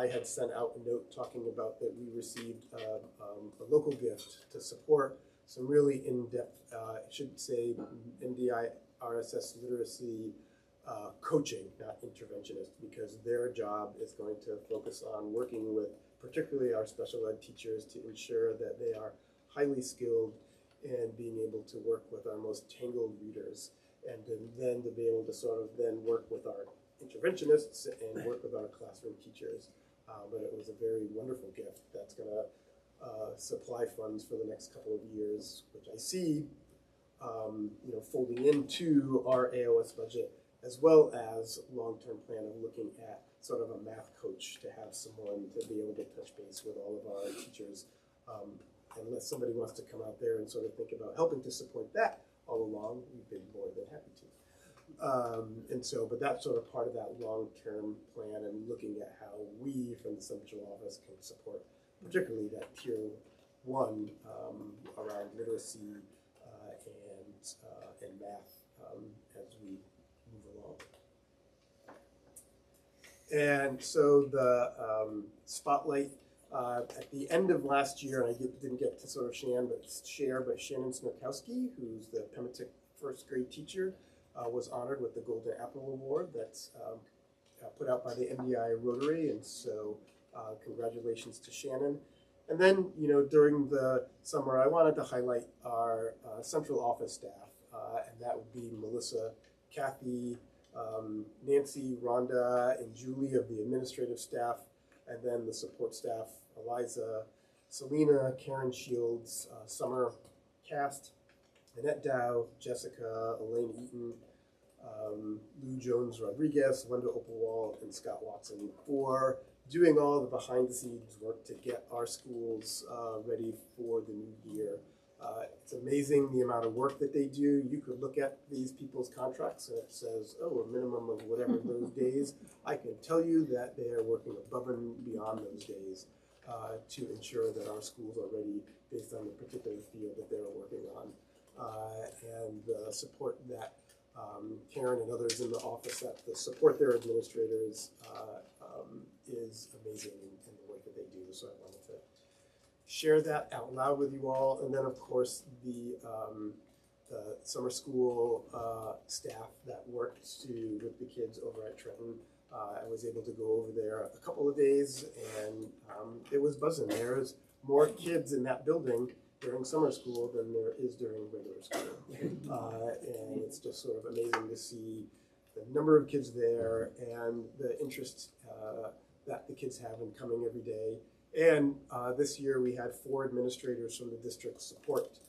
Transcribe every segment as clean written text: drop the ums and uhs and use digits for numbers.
I had sent out a note talking about that we received a local gift to support some really in-depth, I should say MDIRSS literacy coaching, not interventionist, because their job is going to focus on working with particularly our special ed teachers to ensure that they are highly skilled and being able to work with our most tangled readers, and then to be able to sort of then work with our interventionists and work with our classroom teachers. But it was a very wonderful gift that's going to supply funds for the next couple of years, which I see folding into our AOS budget, as well as long-term plan of looking at sort of a math coach to have someone to be able to touch base with all of our teachers. Unless somebody wants to come out there and sort of think about helping to support that all along, we've been more than happy to. But that's sort of part of that long-term plan and looking at how we from the central office can support particularly that tier 1 around literacy and math as we move along. And so the spotlight at the end of last year, and I didn't get to sort of share, but Shannon Smirkowski, who's the Pematic first grade teacher, was honored with the Golden Apple Award that's put out by the MDI Rotary, and so congratulations to Shannon. And then, during the summer, I wanted to highlight our central office staff, and that would be Melissa, Kathy, Nancy, Rhonda, and Julie of the administrative staff, and then the support staff, Eliza, Selena, Karen Shields, Summer Cast, Annette Dow, Jessica, Elaine Eaton, Lou Jones Rodriguez, Wenda Opalwall, and Scott Watson for doing all the behind-the-scenes work to get our schools ready for the new year. It's amazing the amount of work that they do. You could look at these people's contracts and it says, oh, a minimum of whatever those days. I can tell you that they are working above and beyond those days to ensure that our schools are ready based on the particular field that they're working on. And the support that Karen and others in the office that support their administrators is amazing in the work that they do. So I wanted to share that out loud with you all. And then, of course, the summer school staff that worked with the kids over at Trenton. I was able to go over there a couple of days, and it was buzzing. There's more kids in that building during summer school than there is during regular school. And it's just sort of amazing to see the number of kids there and the interest that the kids have in coming every day. And this year we had 4 administrators from the district support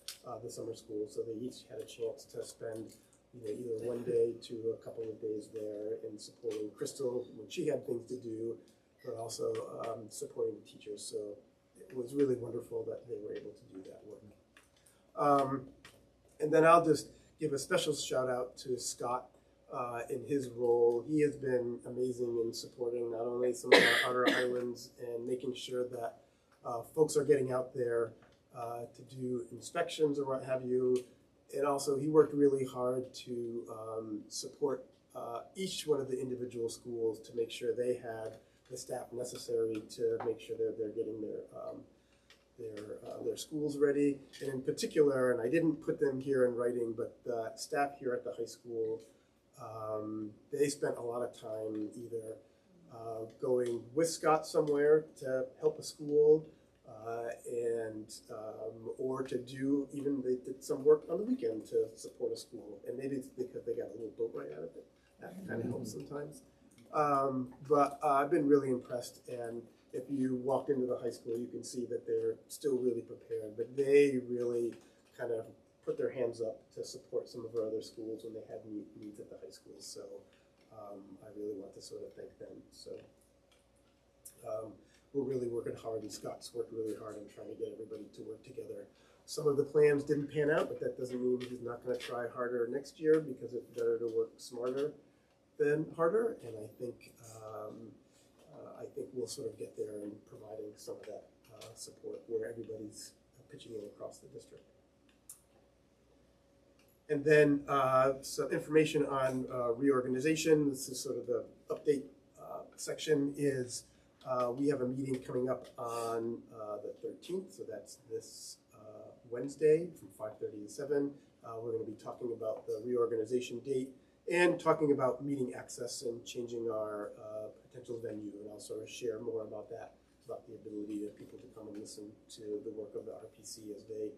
the summer school, so they each had a chance to spend either one day to a couple of days there in supporting Crystal when she had things to do, but also supporting the teachers. So it was really wonderful that they were able to do that work. And then I'll just give a special shout out to Scott in his role. He has been amazing in supporting not only some of our outer islands and making sure that folks are getting out there to do inspections or what have you. And also he worked really hard to support each one of the individual schools to make sure they had the staff necessary to make sure that they're getting their schools ready. And in particular, and I didn't put them here in writing, but the staff here at the high school, they spent a lot of time either going with Scott somewhere to help a school, or to do, even they did some work on the weekend to support a school. And maybe it's because they got a little boat ride out of it. That kind of helps sometimes. But I've been really impressed, and if you walked into the high school, you can see that they're still really prepared, but they really kind of put their hands up to support some of our other schools when they had needs at the high schools. So I really want to sort of thank them. So we're really working hard, and Scott's worked really hard on trying to get everybody to work together. Some of the plans didn't pan out, but that doesn't mean he's not going to try harder next year, because it's better to work smarter than harder. And I think we'll sort of get there in providing some of that support where everybody's pitching in across the district. And then some information on reorganization. This is sort of the update section. Is We have a meeting coming up on the 13th, so that's this Wednesday from 5:30 to 7. We're going to be talking about the reorganization date and talking about meeting access and changing our potential venue. And I'll sort of share more about that, about the ability of people to come and listen to the work of the RPC as they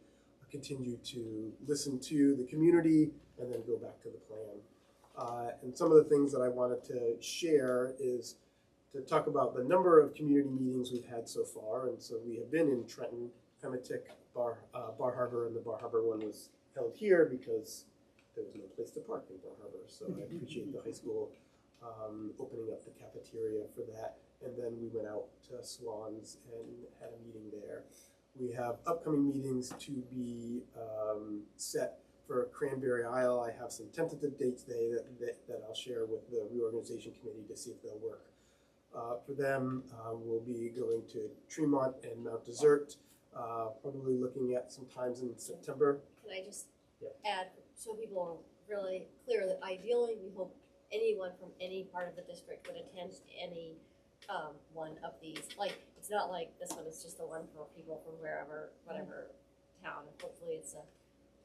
continue to listen to the community and then go back to the plan. And some of the things that I wanted to share is to talk about the number of community meetings we've had so far. And so we have been in Trenton, Pematic, Bar Harbor, and the Bar Harbor one was held here because there was no place to park in Bar Harbor. So I appreciate the high school opening up the cafeteria for that. And then we went out to Swans and had a meeting there. We have upcoming meetings to be set for Cranberry Isle. I have some tentative dates that I'll share with the reorganization committee to see if they'll work. For them, we'll be going to Tremont and Mount Desert, probably looking at some times in September. Can I just add, so people are really clear, that ideally we hope anyone from any part of the district would attend any one of these. Like, it's not like this one is just the one for people from wherever, whatever town. Hopefully it's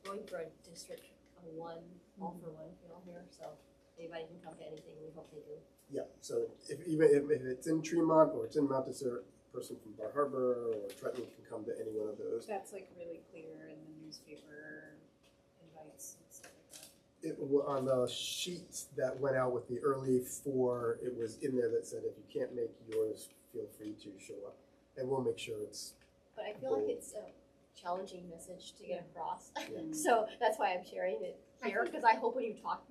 going for a district of one, all for one feel here. So anybody can come to anything. We hope they do. Yeah, so even if it's in Tremont or it's in Mount Desert, a person from Bar Harbor or Trenton can come to any one of those. That's like really clear in the newspaper invites and stuff like that. On the sheet that went out with the early 4, it was in there that said if you can't make yours, feel free to show up. And we'll make sure it's. But I feel like it's a challenging message to get across. Yeah. So that's why I'm sharing it here, because I hope when you talk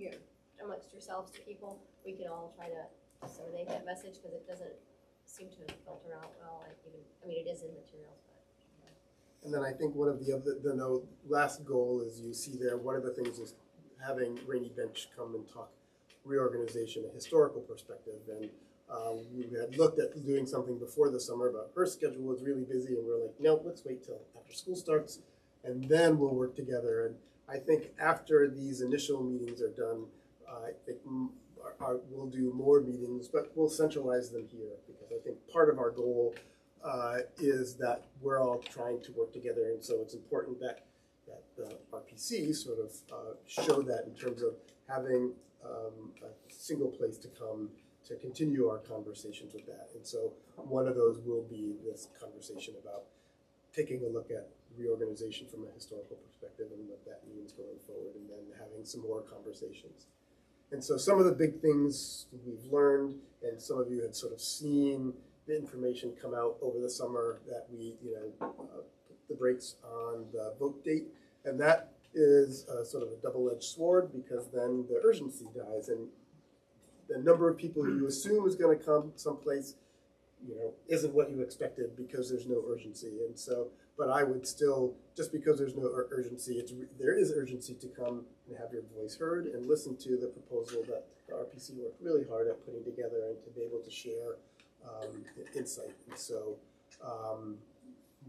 amongst yourselves to people, we can all try to disseminate that message, because it doesn't seem to filter out well. I mean, it is in materials, but. And then I think one of the last goal is you see there, one of the things is having Rainy Bench come and talk reorganization, a historical perspective. And we had looked at doing something before the summer, but her schedule was really busy, and we're like, no, let's wait till after school starts, and then we'll work together. And I think after these initial meetings are done, I think we'll do more meetings, but we'll centralize them here, because I think part of our goal is that we're all trying to work together, and so it's important that the RPC sort of show that in terms of having a single place to come to continue our conversations with that. And so one of those will be this conversation about taking a look at reorganization from a historical perspective and what that means going forward, and then having some more conversations. And so some of the big things we've learned, and some of you had sort of seen the information come out over the summer, that we, put the brakes on the vote date. And that is sort of a double-edged sword, because then the urgency dies, and the number of people you assume is going to come someplace, isn't what you expected, because there's no urgency. And so, but I would still, just because there's no urgency, there is urgency to come and have your voice heard and listen to the proposal that the RPC worked really hard at putting together, and to be able to share insight. And so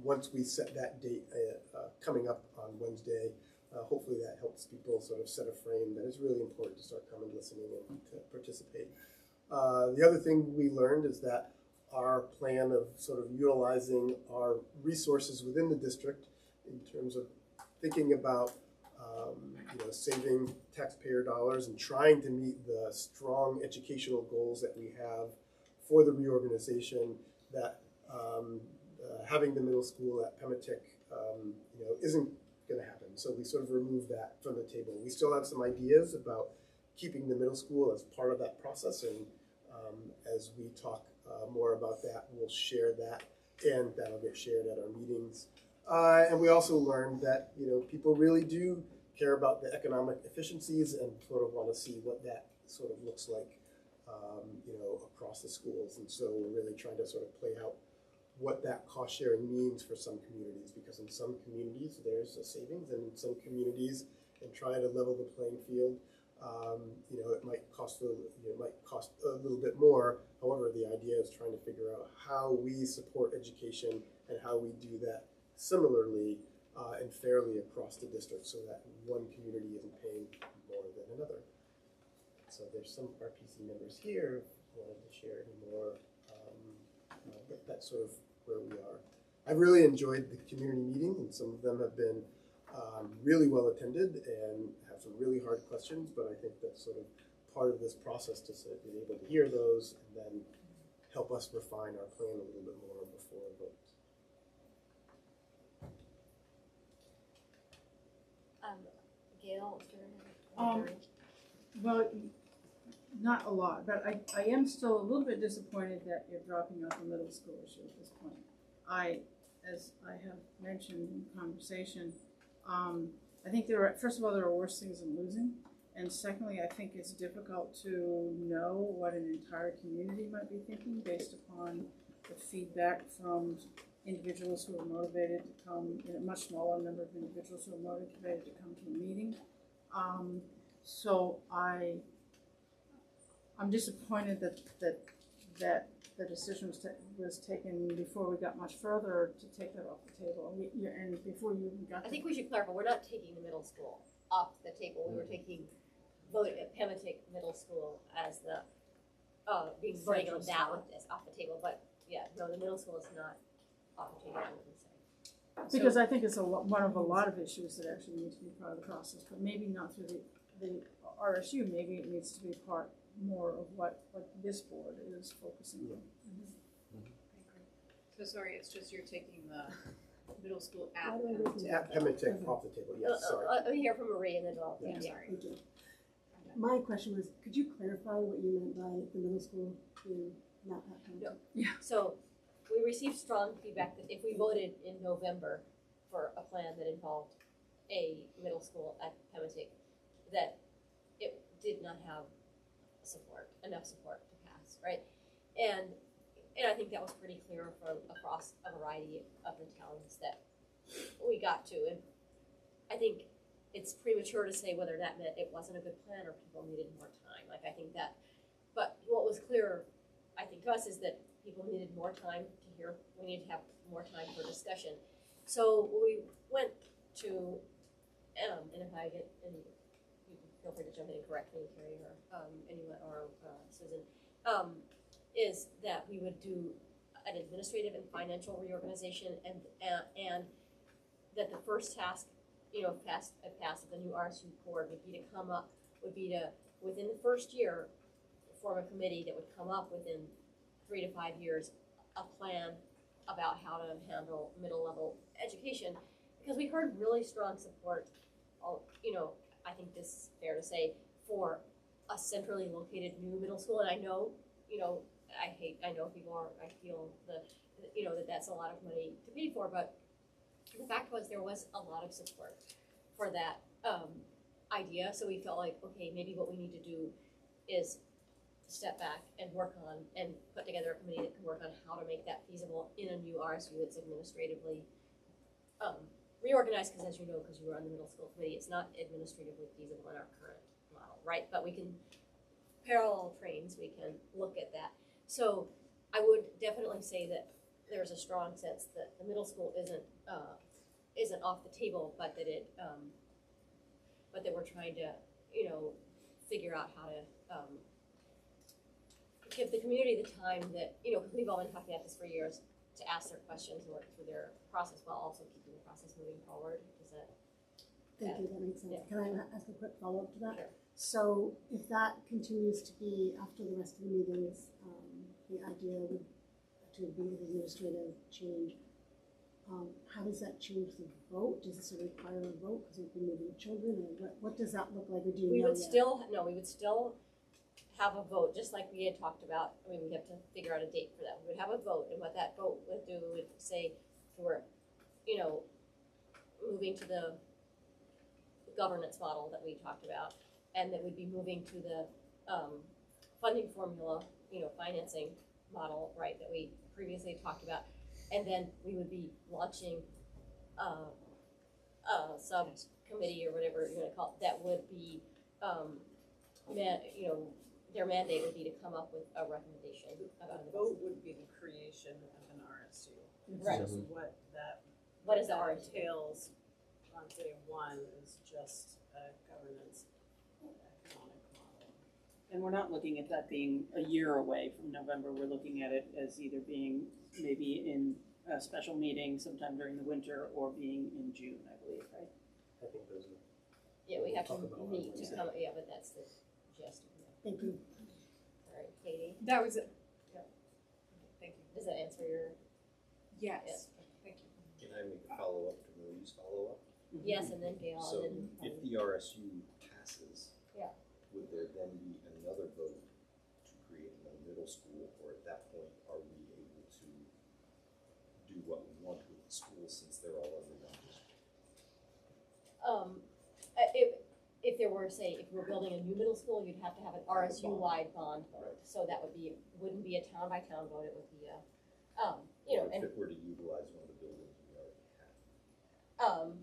once we set that date coming up on Wednesday, hopefully that helps people sort of set a frame that is really important to start coming, listening, and to participate. The other thing we learned is that our plan of sort of utilizing our resources within the district in terms of thinking about saving taxpayer dollars and trying to meet the strong educational goals that we have for the reorganization, that having the middle school at Pematic isn't going to happen. So we sort of removed that from the table. We still have some ideas about keeping the middle school as part of that process, and as we talk more about that, we'll share that, and that'll get shared at our meetings. And we also learned that people really do care about the economic efficiencies, and sort of want to see what that sort of looks like across the schools. And so we're really trying to sort of play out what that cost sharing means for some communities, because in some communities there's a savings, and in some communities, and try to level the playing field, it might cost a little bit more. However, the idea is trying to figure out how we support education and how we do that similarly and fairly across the district, so that one community isn't paying more than another. So there's some RPC members here who wanted to share any more that's sort of where we are. I've really enjoyed the community meetings, and some of them have been really well attended and have some really hard questions, but I think that's sort of part of this process to be able to hear those and then help us refine our plan a little bit more before a vote. Gail, is there any? Well, not a lot, but I am still a little bit disappointed that you're dropping out the middle school issue at this point. As I have mentioned in conversation, I think first of all, there are worse things than losing. And secondly, I think it's difficult to know what an entire community might be thinking based upon the feedback from individuals who are motivated to come, a much smaller number of individuals who are motivated to come to a meeting. So I'm disappointed that the decision was taken before we got much further to take that off the table. And before you even got I think we should clarify, we're not taking the middle school off the table. We were taking vote at Pematic Middle School as the, being voted on ballot as off the table, but yeah, no, the middle school is not off the table, I wouldn't say. because I think it's one of a lot of issues that actually need to be part of the process, but maybe not through the RSU. Maybe it needs to be part more of what this board is focusing on. So sorry, it's just you're taking the middle school at. At Pematic off the table, yes, sorry. Let me hear from Marie and then I'll, Yeah, yeah. sorry. Thank you. My question was, could you clarify what you meant by the middle school being not that kind of? So we received strong feedback that if we voted in November for a plan that involved a middle school at Pematic, that it did not have enough support to pass, right? And I think that was pretty clear from across a variety of the towns that we got to. And I think it's premature to say whether that meant it wasn't a good plan or people needed more time. Like, I think that, but what was clear, I think, to us is that people needed more time to hear. We needed to have more time for discussion. So we went to, and if I get any, you can feel free to jump in and correct me, Carrie, or anyone, or Susan, is that we would do an administrative and financial reorganization, and that the first task, pass of the new RSU board would be to within the first year, form a committee that would come up within 3 to 5 years, a plan about how to handle middle level education, because we heard really strong support, I think this is fair to say, for a centrally located new middle school. And I know, I know I feel that that's a lot of money to pay for, but the fact was there was a lot of support for that idea. So we felt like, okay, maybe what we need to do is step back and work on and put together a committee that can work on how to make that feasible in a new RSU that's administratively reorganized, because as you know, because you were on the middle school committee, it's not administratively feasible in our current model, right? But we can parallel trains, we can look at that. So I would definitely say that there's a strong sense that the middle school isn't off the table, but that but that we're trying to, figure out how to give the community the time that, because we've all been talking about this for years, to ask their questions and work through their process while also keeping the process moving forward. Is that? Thank you, that makes sense. Yeah. Can I ask a quick follow-up to that? Sure. So if that continues to be after the rest of the meetings, the idea would to be an administrative change, how does that change the vote? Does this require a vote because we've been moving children, or what does that look like, or do you We know would yet? we would still have a vote, just like we had talked about. I mean, we have to figure out a date for that. We would have a vote, and what that vote would do would say we're, moving to the governance model that we talked about, and that we'd be moving to the funding formula, financing model, right, that we previously talked about. And then we would be launching a subcommittee or whatever you're gonna call it, that would be, their mandate would be to come up with a recommendation about The it. vote would be the creation of an RSU. It's Right. just What is the that RSU? entails on day one is just a governance economic model. And we're not looking at that being a year away from November. We're looking at it as either being maybe in a special meeting sometime during the winter or being in June, I believe, right? I think those are. Yeah, we have to Talk about meet to Wednesday. come, yeah, but that's the gist of it. Thank you. All right, Katie, That was it. Yeah. Thank you. does that answer your? Yes. Thank you. Can I make a follow-up to Marie's follow-up? Yes, and then Gail, So and then. if the RSU passes, Yeah. would there then be another vote to create another middle school, or at that point, are we able to do what we want with the schools since they're all under one district? If there were, say, if we're building a new middle school, you'd have to have an RSU-wide bond vote. So that wouldn't be a town-by-town vote, it would be a, you know, Or and, if it were to utilize one of the buildings we already have?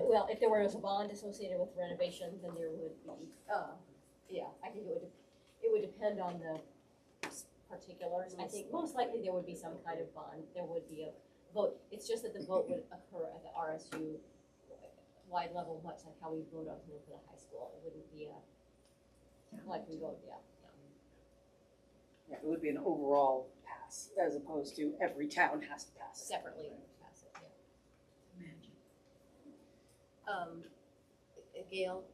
well, if there was a bond associated with renovation, then there would be, yeah, I think it would depend on the particulars. I think most likely there would be some kind of bond, there would be a vote. It's just that the vote would occur at the RSU wide level, much like how we vote on something for the high school. It wouldn't be like we vote, yeah. Yeah, it would be an overall pass as opposed to every town has to pass it. Separately pass it, yeah. Gail?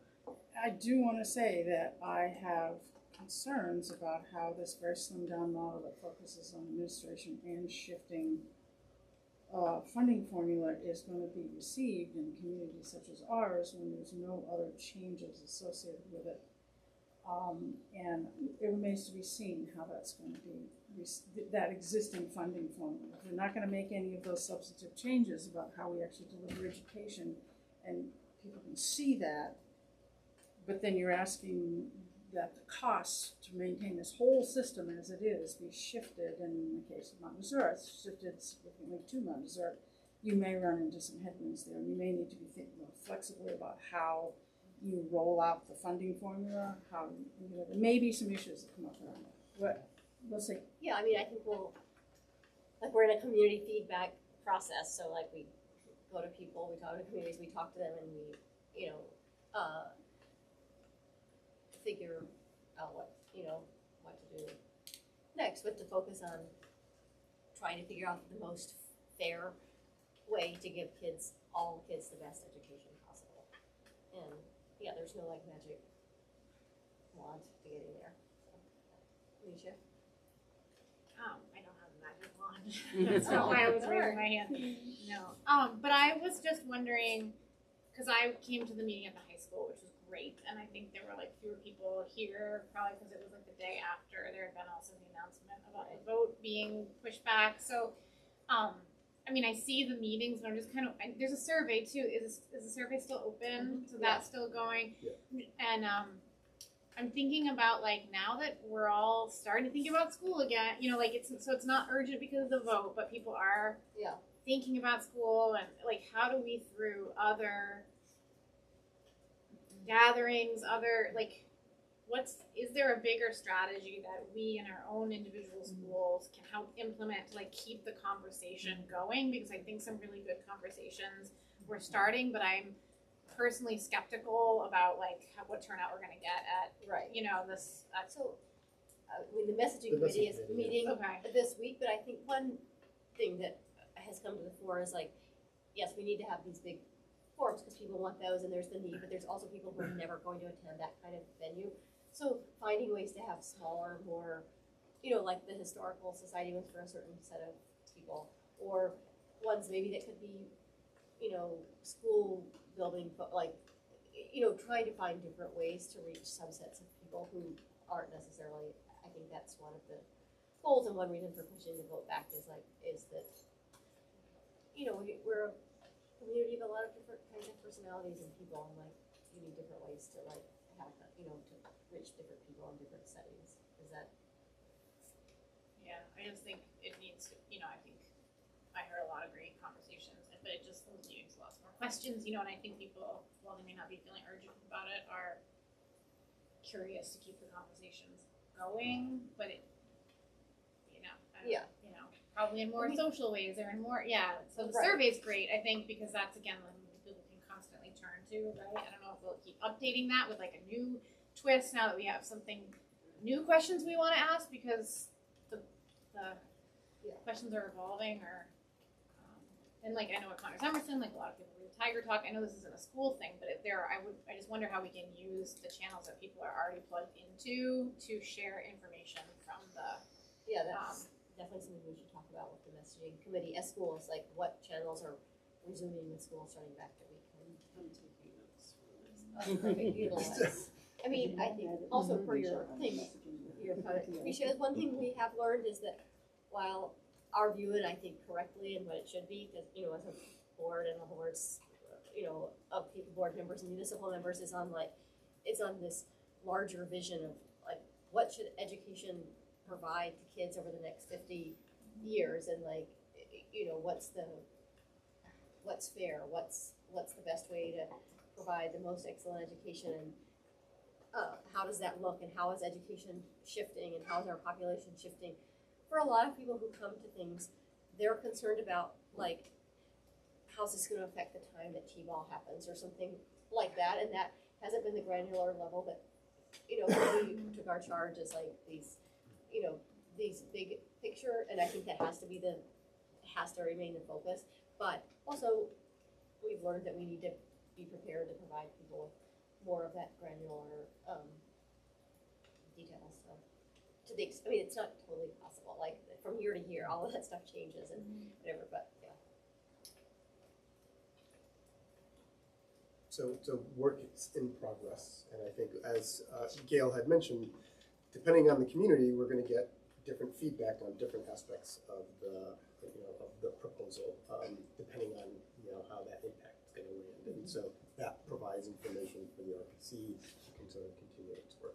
I do want to say that I have concerns about how this very slimmed down model that focuses on administration and shifting funding formula is going to be received in communities such as ours when there's no other changes associated with it. And it remains to be seen how that's going to be, that existing funding formula. If we're not going to make any of those substantive changes about how we actually deliver education, and people can see that, but then you're asking that the costs to maintain this whole system as it is be shifted, and in the case of MDIRSS, shifted significantly to MDIRSS, you may run into some headwinds there. You may need to be thinking more flexibly about how you roll out the funding formula, how, you know, there may be some issues that come up around that. But we'll see. Yeah, I mean, I think we're in a community feedback process, so like we go to people, we talk to communities, we talk to them, and we, you know, figure out what to do next, with the focus on trying to figure out the most fair way to give all kids the best education possible. And yeah, there's no like magic wand to getting there. So, Alicia? I don't have a magic wand. That's not why I was raising my hand. No. But I was just wondering, because I came to the meeting at the high school, which was great, and I think there were like fewer people here, probably because it was like the day after there had been also the announcement about the vote being pushed back. So, I mean, I see the meetings, but I'm just kind of, there's a survey too. Is the survey still open? So that's still going. Yeah. And I'm thinking about like now that we're all starting to think about school again, you know, like it's not urgent because of the vote, but people are thinking about school, and like how do we through other gatherings, is there a bigger strategy that we in our own individual schools can help implement to like keep the conversation going? Because I think some really good conversations were starting, but I'm personally skeptical about like what turnout we're gonna get at this. The messaging committee is meeting Okay. this week, but I think one thing that has come to the fore is like, yes, we need to have these big forums because people want those and there's the need, but there's also people who are never going to attend that kind of venue. So finding ways to have smaller, more, like the historical society ones for a certain set of people, or ones maybe that could be, school building, but like, trying to find different ways to reach subsets of people who aren't necessarily. I think that's one of the goals, and one reason for pushing the vote back is that we're a community of a lot of different kinds of personalities and people, and like you need different ways to like have to reach different people in different settings. Is that? Yeah, I just think it needs to. I think I heard a lot of great conversations, but it just leaves lots more questions. And I think people, while they may not be feeling urgent about it, are curious to keep the conversations going, but it, probably in more social ways or in more, so the survey's great, I think, because that's, again, when people can constantly turn to, right? I don't know if we'll keep updating that with like a new twist now that we have something new questions we want to ask because the questions are evolving or and like I know at Connors Emerson, like a lot of people read Tiger Talk. I know this isn't a school thing, but if there, I just wonder how we can use the channels that people are already plugged into to share information from the. Yeah, that's definitely something we should talk about with the messaging committee at schools, like what channels are resuming with school starting back the weekend. I'm taking notes for this. Perfect, utilize. I mean, I think also for your thing, your comment, Risha, one thing we have learned is that while our view it, I think correctly and what it should be, because, you know, as a board and the boards, you know, of people, board members and municipal members is on this larger vision of like, what should education provide to kids over the next 50 years and like, you know, what's fair, what's the best way to provide the most excellent education and how does that look and how is education shifting and how is our population shifting? For a lot of people who come to things, they're concerned about like, how's this going to affect the time that T-ball happens or something like that, and that hasn't been the granular level that, you know, we took our charge as like these, you know, these big picture, and I think that has to remain the focus. But also, we've learned that we need to be prepared to provide people with more of that granular details. So, I mean, it's not totally possible. Like from year to year, all of that stuff changes and whatever. But yeah. So work is in progress, and I think as Gail had mentioned, depending on the community, we're going to get different feedback on different aspects of the proposal, depending on how that impact is going to land, and so that provides information for the RPC to sort of continue its work.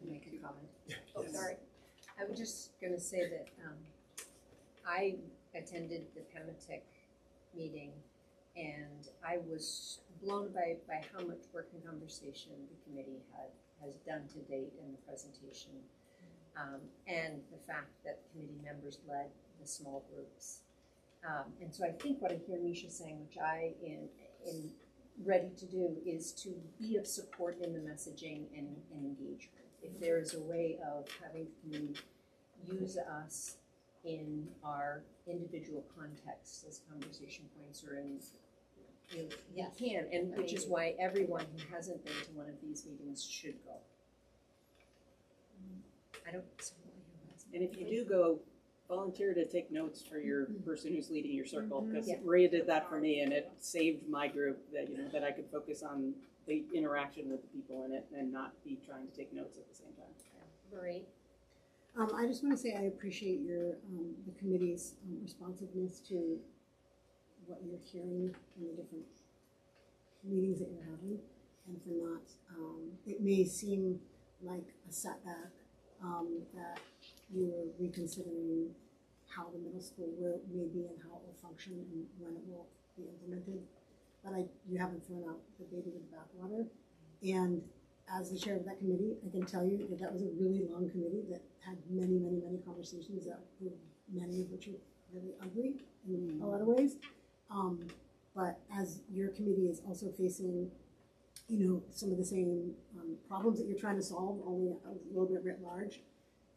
Make a comment. Oh, Yes. sorry. I was just going to say that I attended the Pematic meeting, and I was blown by how much work and conversation the committee has done to date in the presentation, and the fact that committee members led the small groups. And so I think what I hear Misha saying, which I am ready to do, is to be of support in the messaging and engagement. If there is a way of having the community use us in our individual contexts as conversation points or in, Yes. we can, and which is why everyone who hasn't been to one of these meetings should go. I don't. And if you do go, volunteer to take notes for your person who's leading your circle, because Yeah. Maria did that for me, and it saved my group that that I could focus on the interaction with the people in it and not be trying to take notes at the same time. Marie. I just want to say I appreciate your the committee's responsiveness to what you're hearing in the different meetings that you're having, and for not. It may seem like a setback that you're reconsidering how the middle school may be and how it will function and when it will be implemented, but you haven't thrown out the baby with the bathwater. And as the chair of that committee, I can tell you that was a really long committee that had many, many, many conversations that were, many of which were really ugly in a lot of ways. But as your committee is also facing, some of the same problems that you're trying to solve, only a little bit writ large,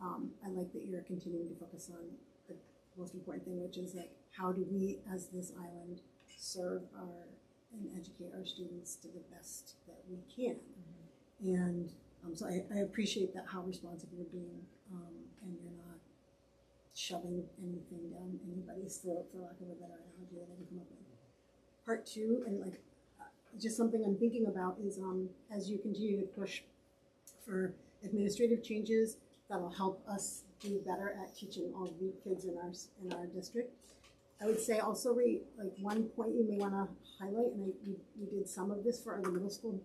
I like that you're continuing to focus on the most important thing, which is like, how do we, as this island, serve and educate our students to the best that we can? And so I appreciate that, how responsive you're being, and you're not shoving anything down anybody's throat, for lack of a better analogy that I can come up with. Part two, and just something I'm thinking about is as you continue to push for administrative changes that'll help us do better at teaching all of the kids in our district. I would say also, one point you may want to highlight, and we did some of this for our middle school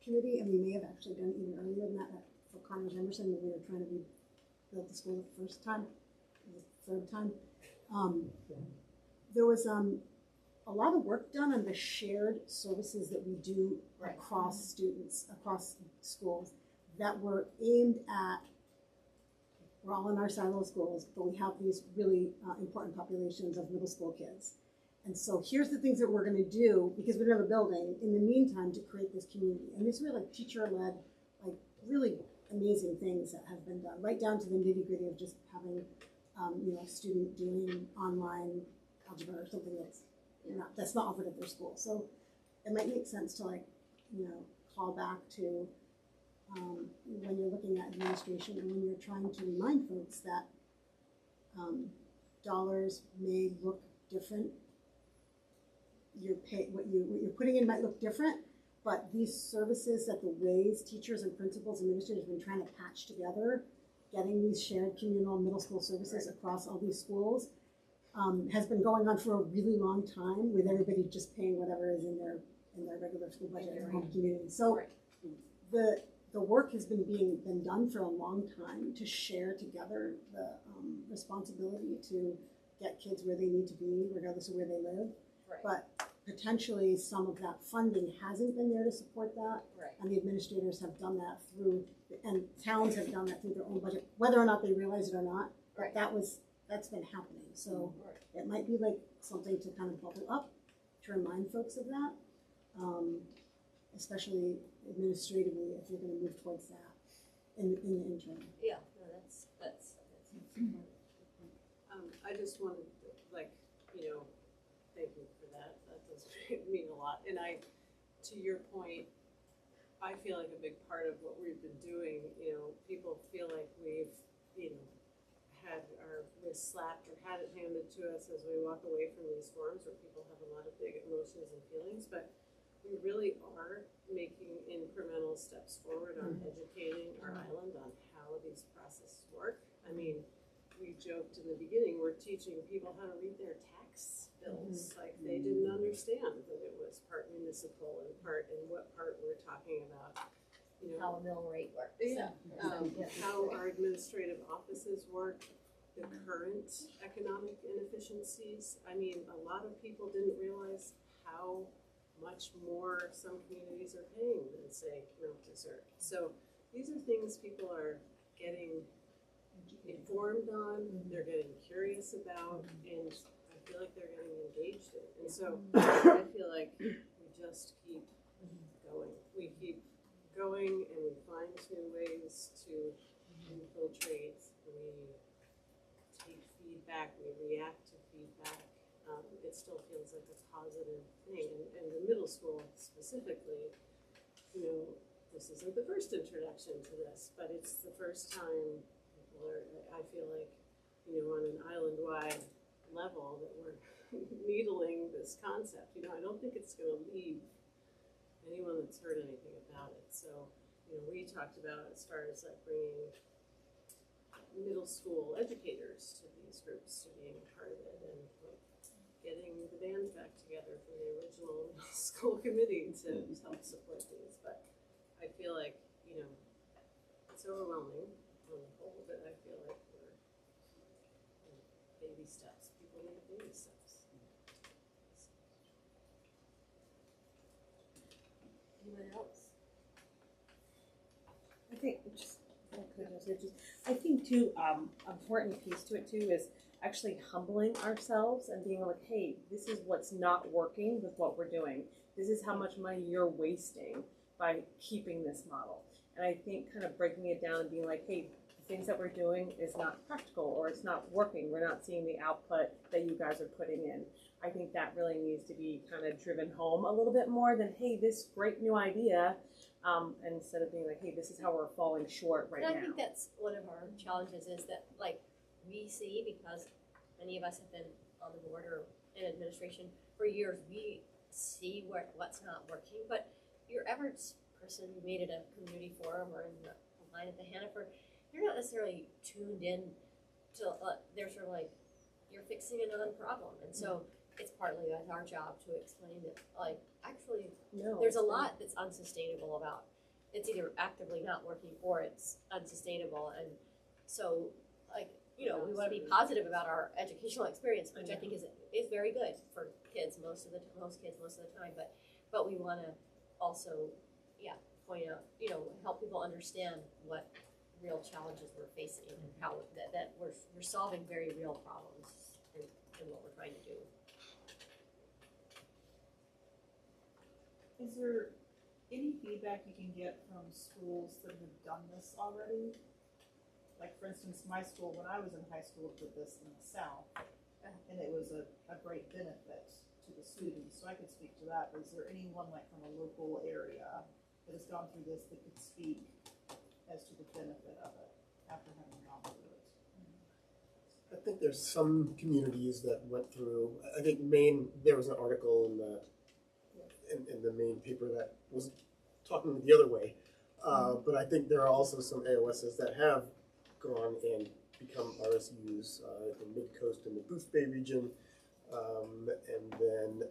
committee, and we may have actually done even earlier than that for Connors Emerson, when we were trying to rebuild the school the first time, the third time. There was a lot of work done on the shared services that we do across students, across schools, that were aimed at, we're all in our silo schools, but we have these really important populations of middle school kids. And so here's the things that we're gonna do, because we don't have a building, in the meantime, to create this community. And it's really like teacher-led, like really amazing things that have been done, right down to the nitty-gritty of just having, a student doing online algebra or something that's not offered at their school. So it might make sense to call back to when you're looking at administration and when you're trying to remind folks that dollars may look different. What you're putting in might look different, but these services that the ways teachers and principals and administrators have been trying to patch together, getting these shared communal middle school services across all these schools, has been going on for a really long time, with everybody just paying whatever is in their regular school budget in their home community. So the work has been done for a long time to share together the responsibility to get kids where they need to be, regardless of where they live. Right. But potentially some of that funding hasn't been there to support that. Right. And the administrators have done that and towns have done that through their own budget, whether or not they realize it or not. Right. That's been happening. So it might be like something to kind of bubble up to remind folks of that, especially administratively if you're going to move towards that in the interim. Yeah, no, that's I just wanted to, thank you for that. That does mean a lot. And to your point, I feel like a big part of what we've been doing, people feel like we've, had our wrist slapped or had it handed to us as we walk away from these forums where people have a lot of big emotions and feelings, but we really are making incremental steps forward on educating our island on how these processes work. I mean, we joked in the beginning, we're teaching people how to read their tax bills. Like they didn't understand that it was part municipal and what part we're talking about. how a mill rate works. Yeah. How our administrative offices work, the current economic inefficiencies. I mean, a lot of people didn't realize how much more some communities are paying than, say, Mount Desert. So these are things people are getting informed on, they're getting curious about, and I feel like they're getting engaged in. And so I feel like we just keep going. We keep going and we find new ways to infiltrate. We take feedback, we react to feedback. It still feels like a positive thing. And the middle school specifically, this isn't the first introduction to this, but it's the first time people are, I feel like, on an island-wide level that we're needling this concept. I don't think it's going to leave anyone that's heard anything about it. So, we talked about as far as like bringing middle school educators to these groups to being a part of it, and like getting the band back together from the original middle school committee to help support these. But I feel like, it's overwhelming on the whole, but I feel like we're baby steps. People need baby steps. Anyone else? I think I think too, important piece to it too is actually humbling ourselves and being like, hey, this is what's not working with what we're doing. This is how much money you're wasting by keeping this model. And I think kind of breaking it down and being like, hey, the things that we're doing is not practical or it's not working. We're not seeing the output that you guys are putting in. I think that really needs to be kind of driven home a little bit more than, hey, this great new idea, instead of being like, hey, this is how we're falling short right now. And I think that's one of our challenges is that, like, we see, because many of us have been on the board or in administration for years, we see what's not working. But your average person who made it a community forum or in the line at the Hannaford, they're not necessarily tuned in to, they're sort of like, you're fixing a non-problem. And so it's partly our job to explain that, like, actually, there's a lot that's unsustainable about it's either actively not working or it's unsustainable. And so, like, we want to be positive about our educational experience, which I think is very good for kids most kids most of the time. But we want to also, point out, help people understand what real challenges we're facing and how that we're solving very real problems in what we're trying to do. Is there any feedback you can get from schools that have done this already? Like, for instance, my school, when I was in high school, did this in the South, and it was a great benefit to the students, so I could speak to that. But is there anyone like from a local area that has gone through this that could speak as to the benefit of it after having gone through it? I think there's some communities that went through. I think Maine. There was an article in the Maine paper that was talking the other way. But I think there are also some AOSs that have gone and become RSUs in Mid-Coast and the Booth Bay region, and then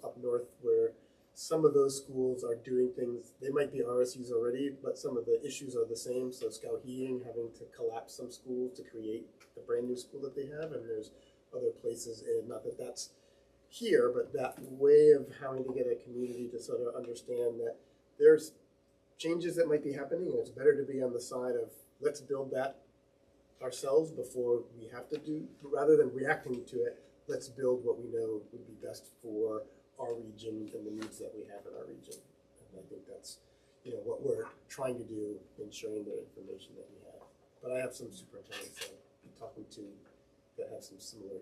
up north where some of those schools are doing things. They might be RSUs already, but some of the issues are the same. So Skowhegan having to collapse some schools to create the brand new school that they have, and there's other places, and not that that's here, but that way of having to get a community to sort of understand that there's changes that might be happening, and it's better to be on the side of let's build that ourselves before we have to do, rather than reacting to it. Let's build what we know would be best for our region and the needs that we have in our region. And I think that's what we're trying to do in sharing the information that we have. But I have some superintendents that I'm talking to that have some similar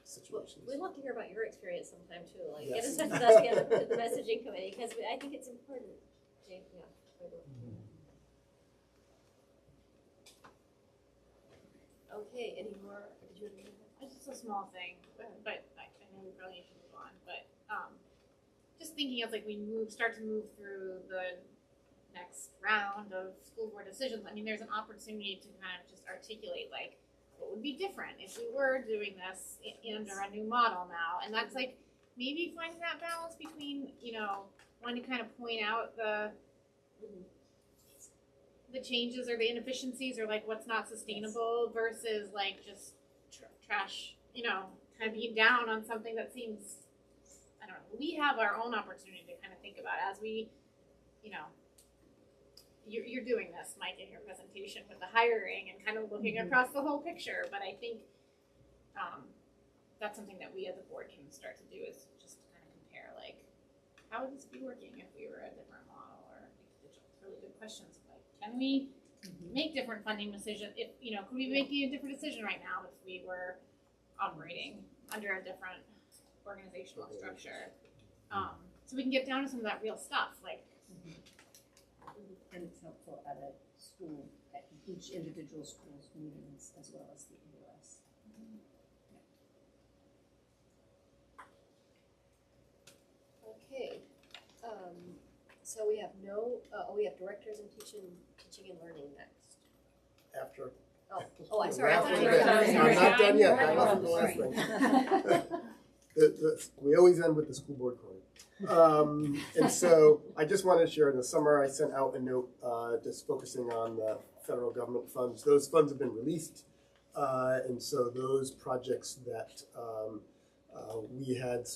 situations. We'd love to hear about your experience sometime too. Like, Yes. get in touch with us, get to the messaging committee, because I think it's important. Jake, yeah. Okay, any more? Did you have anything? It's just a small thing, but I know we probably need to move on. But just thinking as like we start to move through the next round of school board decisions. I mean, there's an opportunity to kind of just articulate like what would be different if we were doing this under a new model now, and that's like maybe finding that balance between wanting to kind of point out the changes or the inefficiencies or like what's not sustainable versus like just trash, kind of being down on something that seems, I don't know. We have our own opportunity to kind of think about as we, you're doing this, Mike, in your presentation with the hiring and kind of looking across the whole picture. But I think that's something that we as a board can start to do is just kind of compare like, how would this be working if we were a different model or it's really good questions. Like, can we make different funding decisions? If could we be making a different decision right now if we were operating under a different organizational structure? So we can get down to some of that real stuff, like. And it's helpful at each individual school's meetings as well as the MDIRSS. Okay. So we have we have directors in teaching and learning next. After. Oh, I'm sorry. After I'm I'm not done yet. That Sorry. wasn't the last thing. We always end with the school board corner. And so I just wanted to share in the summer, I sent out a note just focusing on the federal government funds. Those funds have been released. And so those projects that we had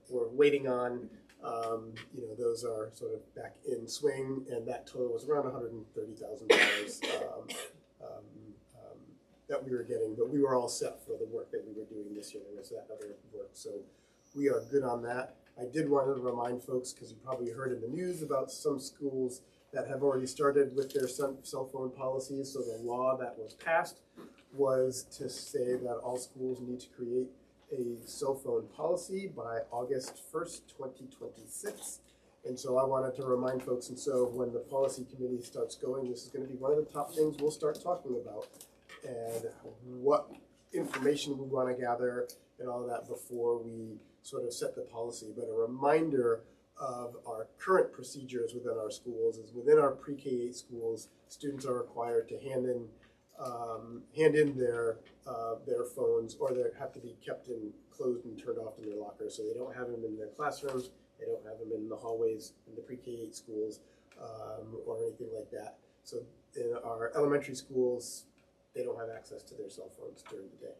were waiting on, those are sort of back in swing, and that total was around $130,000 that we were getting, but we were all set for the work that we were doing this year. There was that other work, so we are good on that. I did want to remind folks, because you probably heard in the news about some schools that have already started with their cell phone policies. So the law that was passed was to say that all schools need to create a cell phone policy by August 1st, 2026. And so I wanted to remind folks, and so when the policy committee starts going, this is going to be one of the top things we'll start talking about, and what information we want to gather and all of that before we sort of set the policy. But a reminder of our current procedures within our schools is within our pre-K-8 schools, students are required to hand in their phones, or they have to be kept closed and turned off in their lockers. So they don't have them in their classrooms, they don't have them in the hallways in the pre-K-8 schools or anything like that. So in our elementary schools, they don't have access to their cell phones during the day.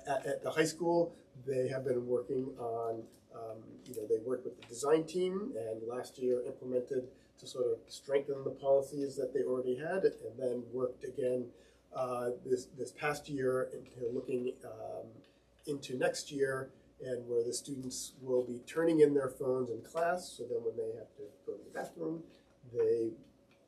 At the high school, they have been working on, they worked with the design team, and last year implemented to sort of strengthen the policies that they already had, and then worked again this past year into looking into next year and where the students will be turning in their phones in class, so then when they have to go to the bathroom, they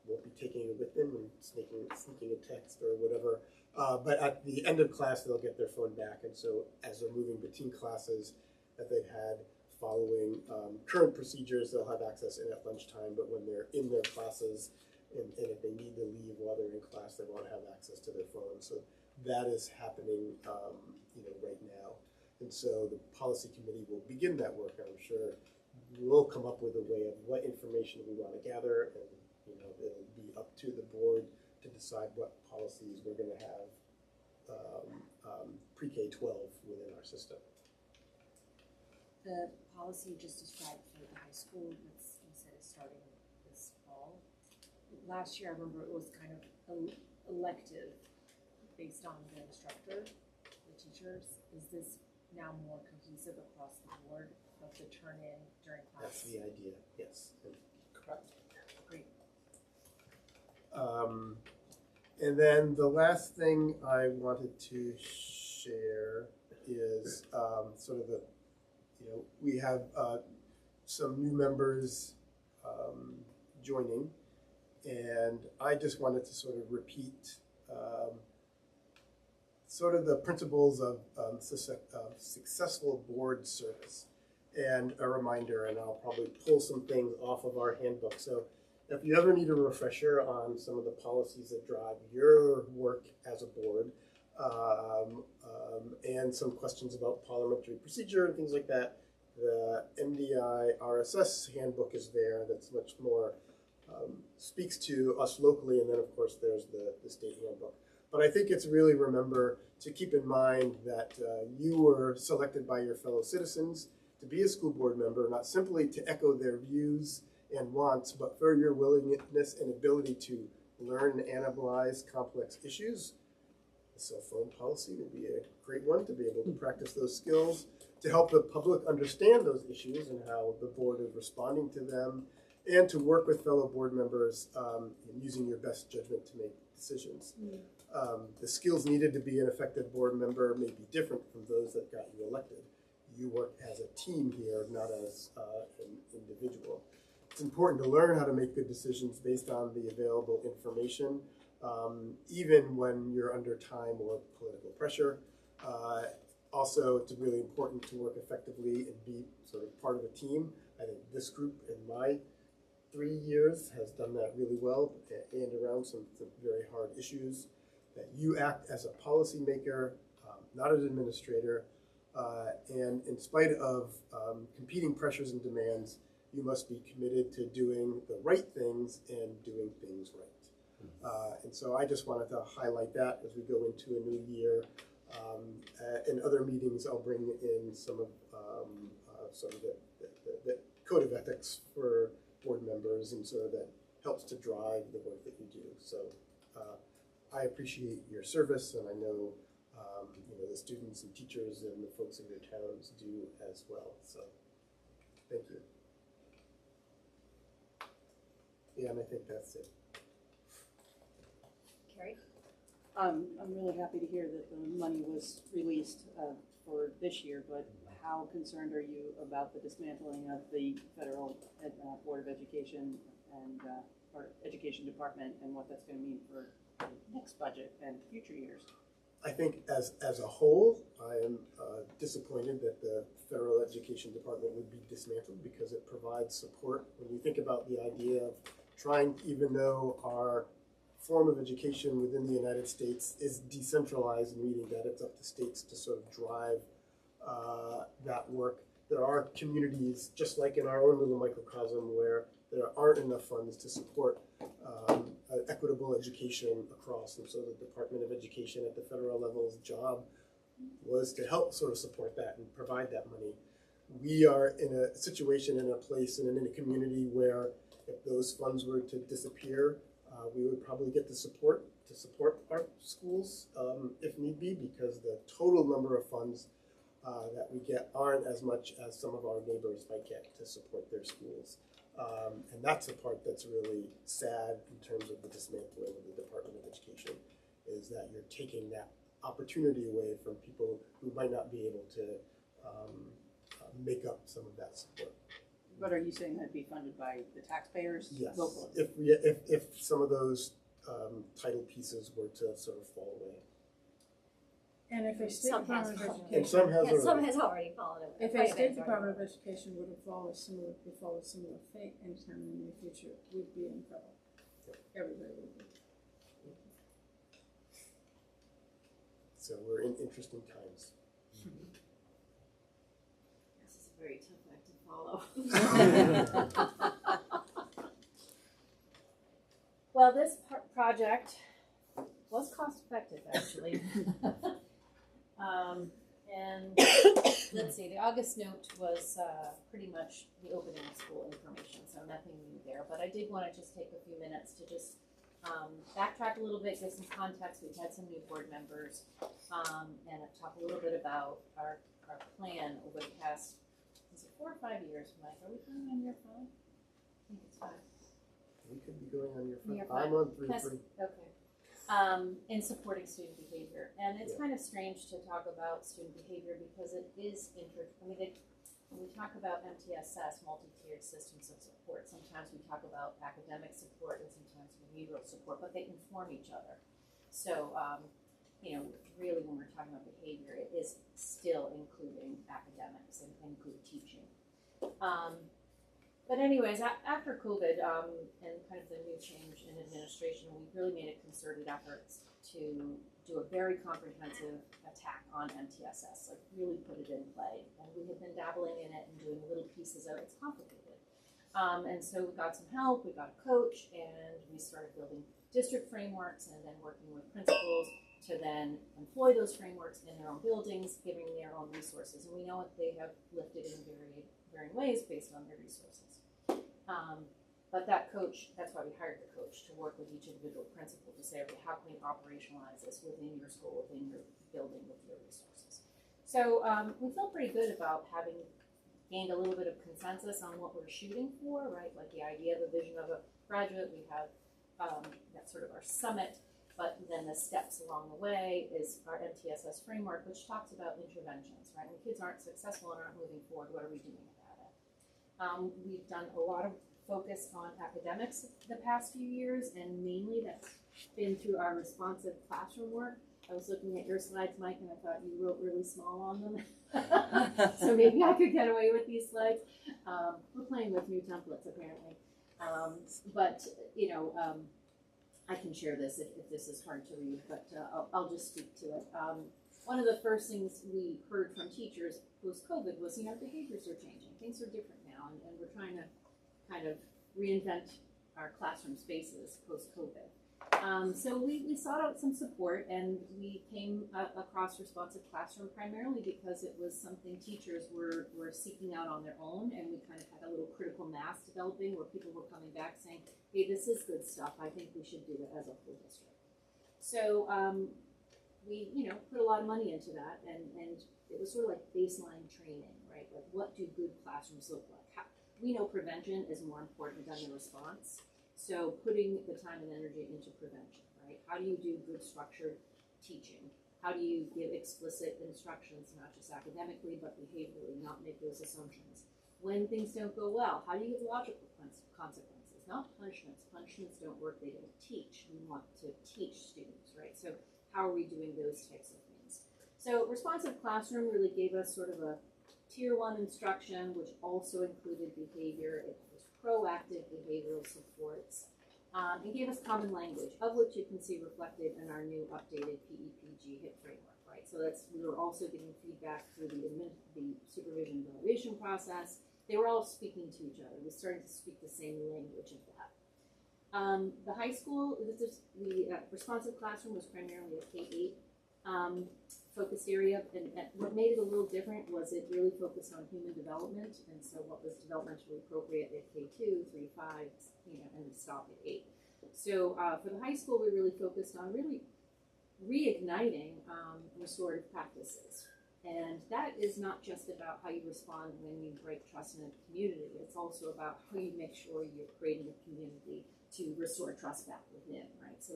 won't be taking it with them and sneaking a text or whatever. But at the end of class, they'll get their phone back, and so as they're moving between classes that they've had following current procedures, they'll have access in at lunchtime, but when they're in their classes, and if they need to leave while they're in class, they won't have access to their phone. So that is happening right now. And so the policy committee will begin that work. I'm sure we'll come up with a way of what information we want to gather, and it'll be up to the board to decide what policies we're going to have pre-K-12 within our system. The policy you just described for the high school, that's, you said, is starting this fall. Last year, I remember it was kind of elective based on the instructor, the teachers. Is this now more cohesive across the board of the turn-in during class? That's the idea, yes. Correct. Great. And then the last thing I wanted to share is sort of we have some new members joining, and I just wanted to sort of repeat sort of the principles of successful board service, and a reminder, and I'll probably pull some things off of our handbook. So if you ever need a refresher on some of the policies that drive your work as a board, and some questions about parliamentary procedure and things like that, the MDIRSS handbook is there. That's much more speaks to us locally, and then of course there's the state handbook. But I think it's really remember to keep in mind that you were selected by your fellow citizens to be a school board member, not simply to echo their views and wants, but for your willingness and ability to learn and analyze complex issues. The cell phone policy would be a great one to be able to practice those skills, to help the public understand those issues and how the board is responding to them, and to work with fellow board members in using your best judgment to make decisions. The skills needed to be an effective board member may be different from those that got you elected. You work as a team here, not as an individual. It's important to learn how to make good decisions based on the available information, even when you're under time or political pressure. Also, it's really important to work effectively and be sort of part of a team. I think this group in my 3 years has done that really well, and around some very hard issues. That you act as a policymaker, not an administrator, and in spite of competing pressures and demands, you must be committed to doing the right things and doing things right. And so I just wanted to highlight that as we go into a new year. In other meetings, I'll bring in some of sort of the code of ethics for board members, and sort of that helps to drive the work that you do. So I appreciate your service, and I know the students and teachers and the folks in your towns do as well. So thank you. Yeah, and I think that's it. Carrie? I'm really happy to hear that the money was released for this year, but how concerned are you about the dismantling of the federal Board of Education and or Education Department, and what that's going to mean for the next budget and future years? I think as a whole, I am disappointed that the federal education department would be dismantled, because it provides support. When you think about the idea of trying, even though our form of education within the United States is decentralized, meaning that it's up to states to sort of drive that work, there are communities, just like in our own little microcosm, where there aren't enough funds to support equitable education across. And so the Department of Education at the federal level's job was to help sort of support that and provide that money. We are in a situation, in a place, and in a community where if those funds were to disappear, we would probably get the support to support our schools if need be, because the total number of funds that we get aren't as much as some of our neighbors might get to support their schools. And that's the part that's really sad in terms of the dismantling of the Department of Education, is that you're taking that opportunity away from people who might not be able to make up some of that support. But are you saying that'd be funded by the taxpayers Yes, locally? if some of those title pieces were to sort of fall away. And if a state Some has department of fallen. And education, some has Yeah, some already. has already fallen away. if Quite a bit state has already department of fallen. education would have followed similar fate anytime in the near future, we'd be in trouble. Everybody would be. So we're in interesting times. This is a very tough act to follow. Well, this project was cost effective, actually. And let's see, the August note was pretty much the opening of school information, so nothing new there. But I did want to just take a few minutes to just backtrack a little bit, give some context. We've had some new board members, and talk a little bit about our plan over the past, is it 4 or 5 years, Mike? Are we going on year 5? I think it's 5. We could be going on your Year front. I'm on 3 Yes, for. okay. In supporting student behavior. And it's kind of strange to talk about student behavior because it is when we talk about MTSS, multi-tiered systems of support, sometimes we talk about academic support and sometimes behavioral support, but they inform each other. So, really when we're talking about behavior, it is still including academics and good teaching. But anyways, after COVID and kind of the new change in administration, we really made a concerted effort to do a very comprehensive attack on MTSS, like really put it in play. And we had been dabbling in it and doing little pieces of it. It's complicated. And so we got some help, we got a coach, and we started building district frameworks and then working with principals to then employ those frameworks in their own buildings, giving their own resources. And we know what they have lifted in varying ways based on their resources. But that coach, that's why we hired the coach, to work with each individual principal to say, okay, how can we operationalize this within your school, within your building, with your resources? So we feel pretty good about having gained a little bit of consensus on what we're shooting for, right? Like the idea, the vision of a graduate, we have that's sort of our summit, but then the steps along the way is our MTSS framework, which talks about interventions, right? When kids aren't successful and aren't moving forward, what are we doing about it? We've done a lot of focus on academics the past few years, and mainly that's been through our responsive classroom work. I was looking at your slides, Mike, and I thought you wrote really small on them. So maybe I could get away with these slides. We're playing with new templates, apparently. I can share this if this is hard to read, but I'll just speak to it. One of the first things we heard from teachers post-COVID was, behaviors are changing. Things are different now, and we're trying to kind of reinvent our classroom spaces post-COVID. So we sought out some support, and we came across responsive classroom primarily because it was something teachers were seeking out on their own, and we kind of had a little critical mass developing where people were coming back saying, hey, this is good stuff. I think we should do it as a whole district. So we, put a lot of money into that, and it was sort of like baseline training, right? Like, what do good classrooms look like? We know prevention is more important than the response. So putting the time and energy into prevention, right? How do you do good structured teaching? How do you give explicit instructions, not just academically, but behaviorally, not make those assumptions? When things don't go well, how do you give logical consequences? Not punishments. Punishments don't work, they don't teach. We want to teach students, right? So how are we doing those types of things? So responsive classroom really gave us sort of a tier 1 instruction, which also included behavior. It was proactive behavioral supports, and gave us common language, of which you can see reflected in our new updated PEPG HIT framework, right? So we were also getting feedback through the supervision evaluation process. They were all speaking to each other. We started to speak the same language of that. The high school, the responsive classroom was primarily a K-8 focused area, and what made it a little different was it really focused on human development, and so what was developmentally appropriate at K2, 3, 5, and stop at 8. So for the high school, we really focused on really reigniting restorative practices. And that is not just about how you respond when you break trust in a community. It's also about how you make sure you're creating a community to restore trust back within, right? So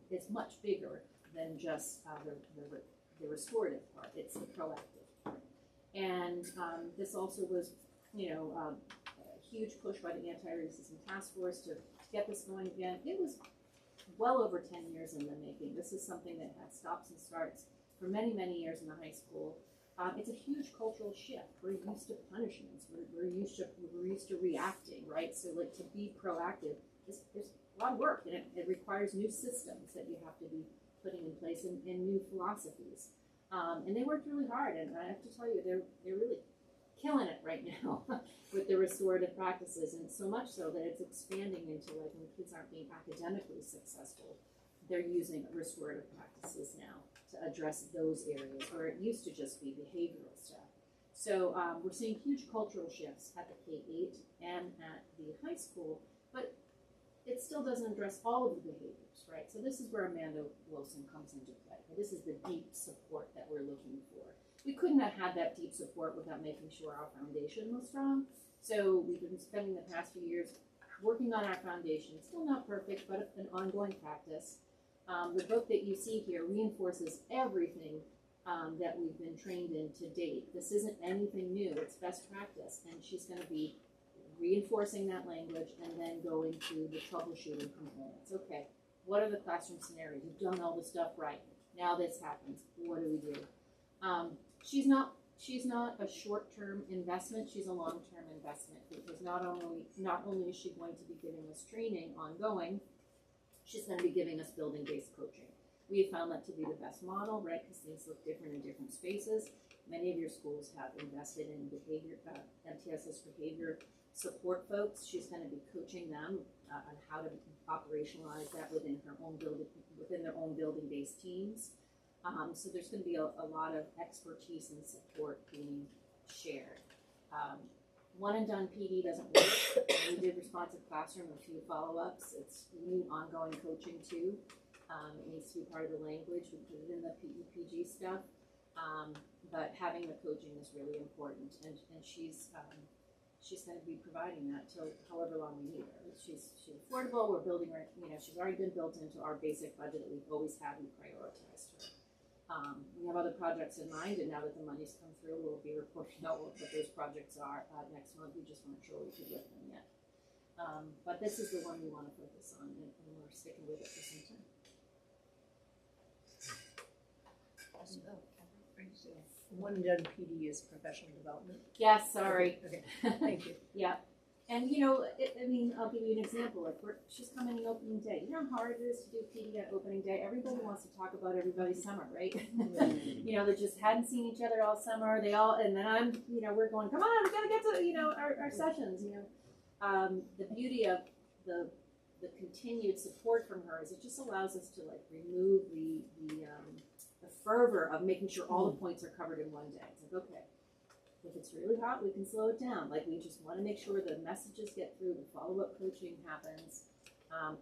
it's much bigger than just the restorative part. It's the proactive part. And this also was, a huge push by the Anti-Racism Task Force to get this going again. It was well over 10 years in the making. This is something that had stops and starts for many, many years in the high school. It's a huge cultural shift. We're used to punishments. We're used to reacting, right? So like to be proactive, there's a lot of work, and it requires new systems that you have to be putting in place and new philosophies. And they worked really hard, and I have to tell you, they're really killing it right now with the restorative practices, and so much so that it's expanding into like when kids aren't being academically successful, they're using restorative practices now to address those areas where it used to just be behavioral stuff. So we're seeing huge cultural shifts at the K-8 and at the high school, but it still doesn't address all of the behaviors, right? So this is where Amanda Wilson comes into play. This is the deep support that we're looking for. We couldn't have had that deep support without making sure our foundation was strong. So we've been spending the past few years working on our foundation. It's still not perfect, but an ongoing practice. The book that you see here reinforces everything that we've been trained in to date. This isn't anything new, it's best practice. And she's gonna be reinforcing that language and then going through the troubleshooting components. Okay, what are the classroom scenarios? You've done all the stuff right. Now this happens, what do we do? She's not a short-term investment, she's a long-term investment, because not only is she going to be giving us training ongoing, she's going to be giving us building-based coaching. We have found that to be the best model, right, because things look different in different spaces. Many of your schools have invested in MTSS behavior support folks. She's going to be coaching them on how to operationalize that within their own building-based teams. So there's going to be a lot of expertise and support being shared. One and done PD doesn't work. We did responsive classroom, a few follow-ups. We need ongoing coaching too. It needs to be part of the language. We put it in the PEPG stuff. But having the coaching is really important, and she's going to be providing that till however long we need her. She's affordable. We're building her. She's already been built into our basic budget that we've always had. We prioritized her. We have other projects in mind, and now that the money's come through, we'll be reporting out what those projects are next month. We just weren't sure we could get them yet. But this is the one we want to focus on, and we're sticking with it for some time. One and done PD is professional development. Yes, sorry. Okay, thank you. Yeah. And I'll give you an example. Like she's coming in opening day. You know how hard it is to do PD at opening day? Everybody wants to talk about everybody's summer, right? They just hadn't seen each other all summer. And then we're going, come on, we gotta get to, our sessions, The beauty of the continued support from her is it just allows us to remove the fervor of making sure all the points are covered in one day. It's like, okay, if it's really hot, we can slow it down. We just want to make sure the messages get through, the follow-up coaching happens.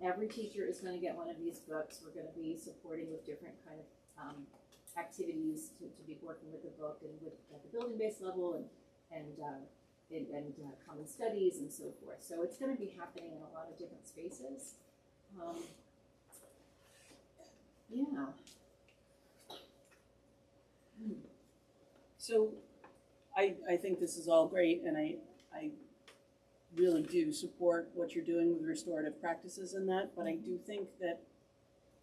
Every teacher is going to get one of these books. We're going to be supporting with different kind of activities to be working with the book and at the building-based level and common studies and so forth. So it's going to be happening in a lot of different spaces. Yeah. So I think this is all great, and I really do support what you're doing with restorative practices and that, but I do think that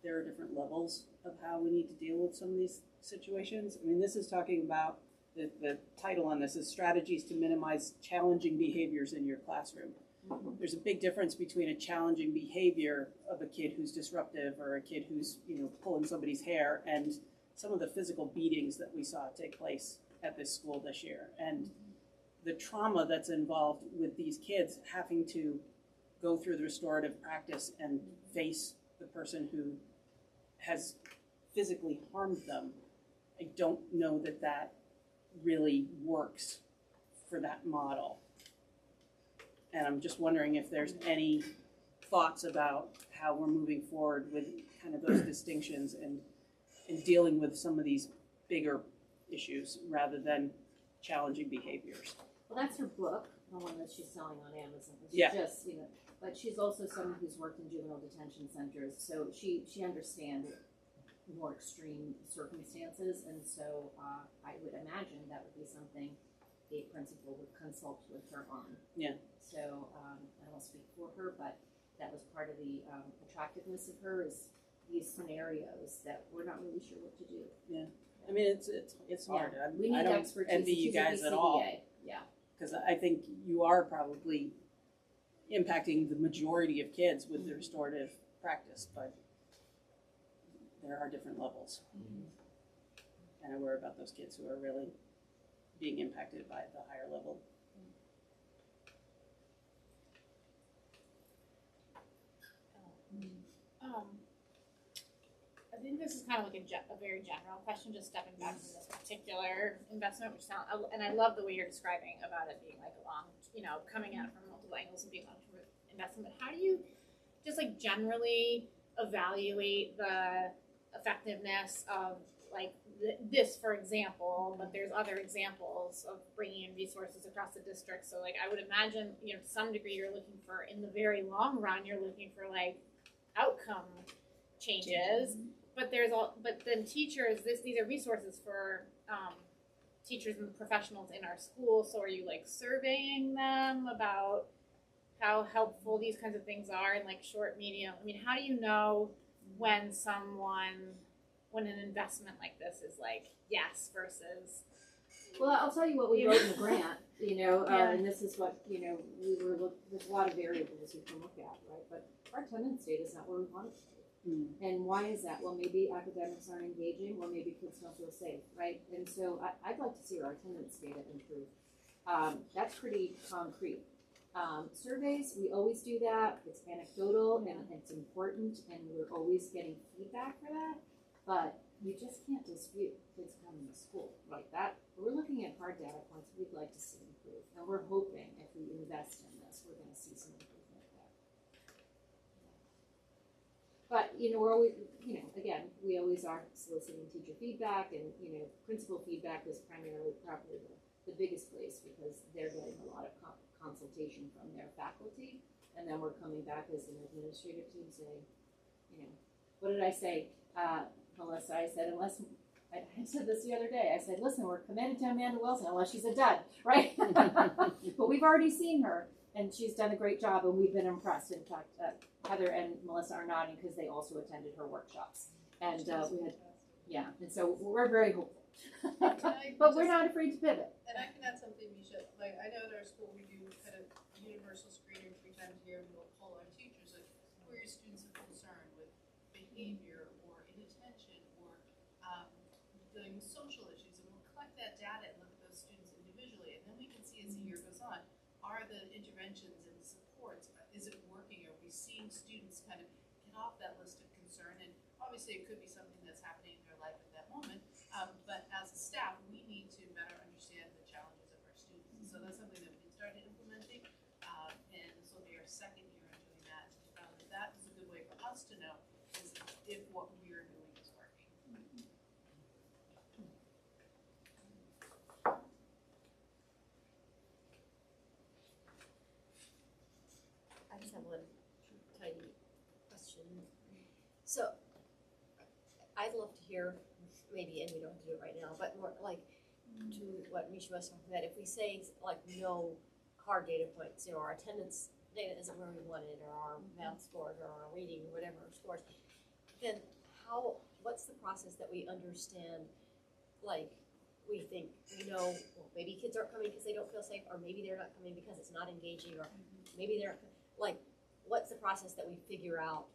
there are different levels of how we need to deal with some of these situations. I mean, this is talking about, the title on this is Strategies to Minimize Challenging Behaviors in Your Classroom. Mm-hmm. There's a big difference between a challenging behavior of a kid who's disruptive or a kid who's, pulling somebody's hair and some of the physical beatings that we saw take place at this school this year. And the trauma that's involved with these kids having to go through the restorative practice and face the person who has physically harmed them, I don't know that that really works for that model. And I'm just wondering if there's any thoughts about how we're moving forward with kind of those distinctions and dealing with some of these bigger issues rather than challenging behaviors. Well, that's her book, the one that she's selling on Amazon. She Yeah. just, but she's also someone who's worked in juvenile detention centers, so she understands more extreme circumstances, and so I would imagine that would be something a principal would consult with her on. Yeah. So I won't speak for her, but that was part of the attractiveness of her, is these scenarios that we're not really sure what to do. Yeah. I mean, it's hard. Yeah. We need I don't expertise. envy you She's a guys at all, BCBA. Yeah. because I think you are probably impacting the majority of kids with the restorative practice, but there are different levels. And I worry about those kids who are really being impacted by the higher level. I think this is kind of like a very general question, just stepping back from this particular investment, which sound, and I love the way you're describing about it being like a long, coming at it from multiple angles and being long-term investment. But how do you just like generally evaluate the effectiveness of like this, for example, but there's other examples of bringing in resources across the district. So like I would imagine, to some degree you're looking for, in the very long run, you're looking for like outcome changes. But then teachers, these are resources for teachers and professionals in our school. So are you like surveying them about how helpful these kinds of things are in like short, medium? I mean, how do you know when an investment like this is like yes versus? Well, I'll tell you what we wrote in the grant, and this is what, there's a lot of variables you can look at, right? But our attendance data is not where we want it to be. And why is that? Well, maybe academics aren't engaging, or maybe kids don't feel safe, right? And so I'd like to see our attendance data improve. That's pretty concrete. Surveys, we always do that. It's anecdotal and it's important, and we're always getting feedback for that. But you just can't dispute kids coming to school like that. We're looking at hard data points we'd like to see improve, and we're hoping if we invest in this, we're going to see some improvement there. But we're always, again, we always are soliciting teacher feedback, and principal feedback is primarily probably the biggest place, because they're getting a lot of consultation from their faculty, and then we're coming back as an administrative team saying, what did I say? Melissa, I said, I said this the other day, I said, listen, we're committed to Amanda Wilson unless she's a dud, right? But we've already seen her, and she's done a great job, and we've been impressed. In fact, Heather and Melissa are nodding because they also attended her workshops. And and so we're very hopeful. But we're not afraid to pivot. And I can add something, Misha. Like, I know at our school we do kind of universal screening 3 times a year, and we'll poll our teachers, like, who are your students of concern with behavior or inattention or dealing with social issues, and we'll collect that data and look at those students individually, and then we can see as the year goes on, are the interventions and supports, is it working? Are we seeing students kind of get off that list of concern? And obviously it could be something that's happening in their life at that moment, but as a staff, we need to better understand the challenges of our students. And so that's something that we can start implementing, and this will be our 2nd year in doing that. And we found that that is a good way for us to know is if what we are doing is working. I just have one tiny question. So, I'd love to hear, maybe, and we don't have to do it right now, but more like to what Misha was talking about. If we say like no hard data points, our attendance data isn't where we want it, or our math scores, or our reading, or whatever scores, then what's the process that we understand? Like, we think we know, well, maybe kids aren't coming because they don't feel safe, or maybe they're not coming because it's not engaging, or maybe they're like, what's the process that we figure out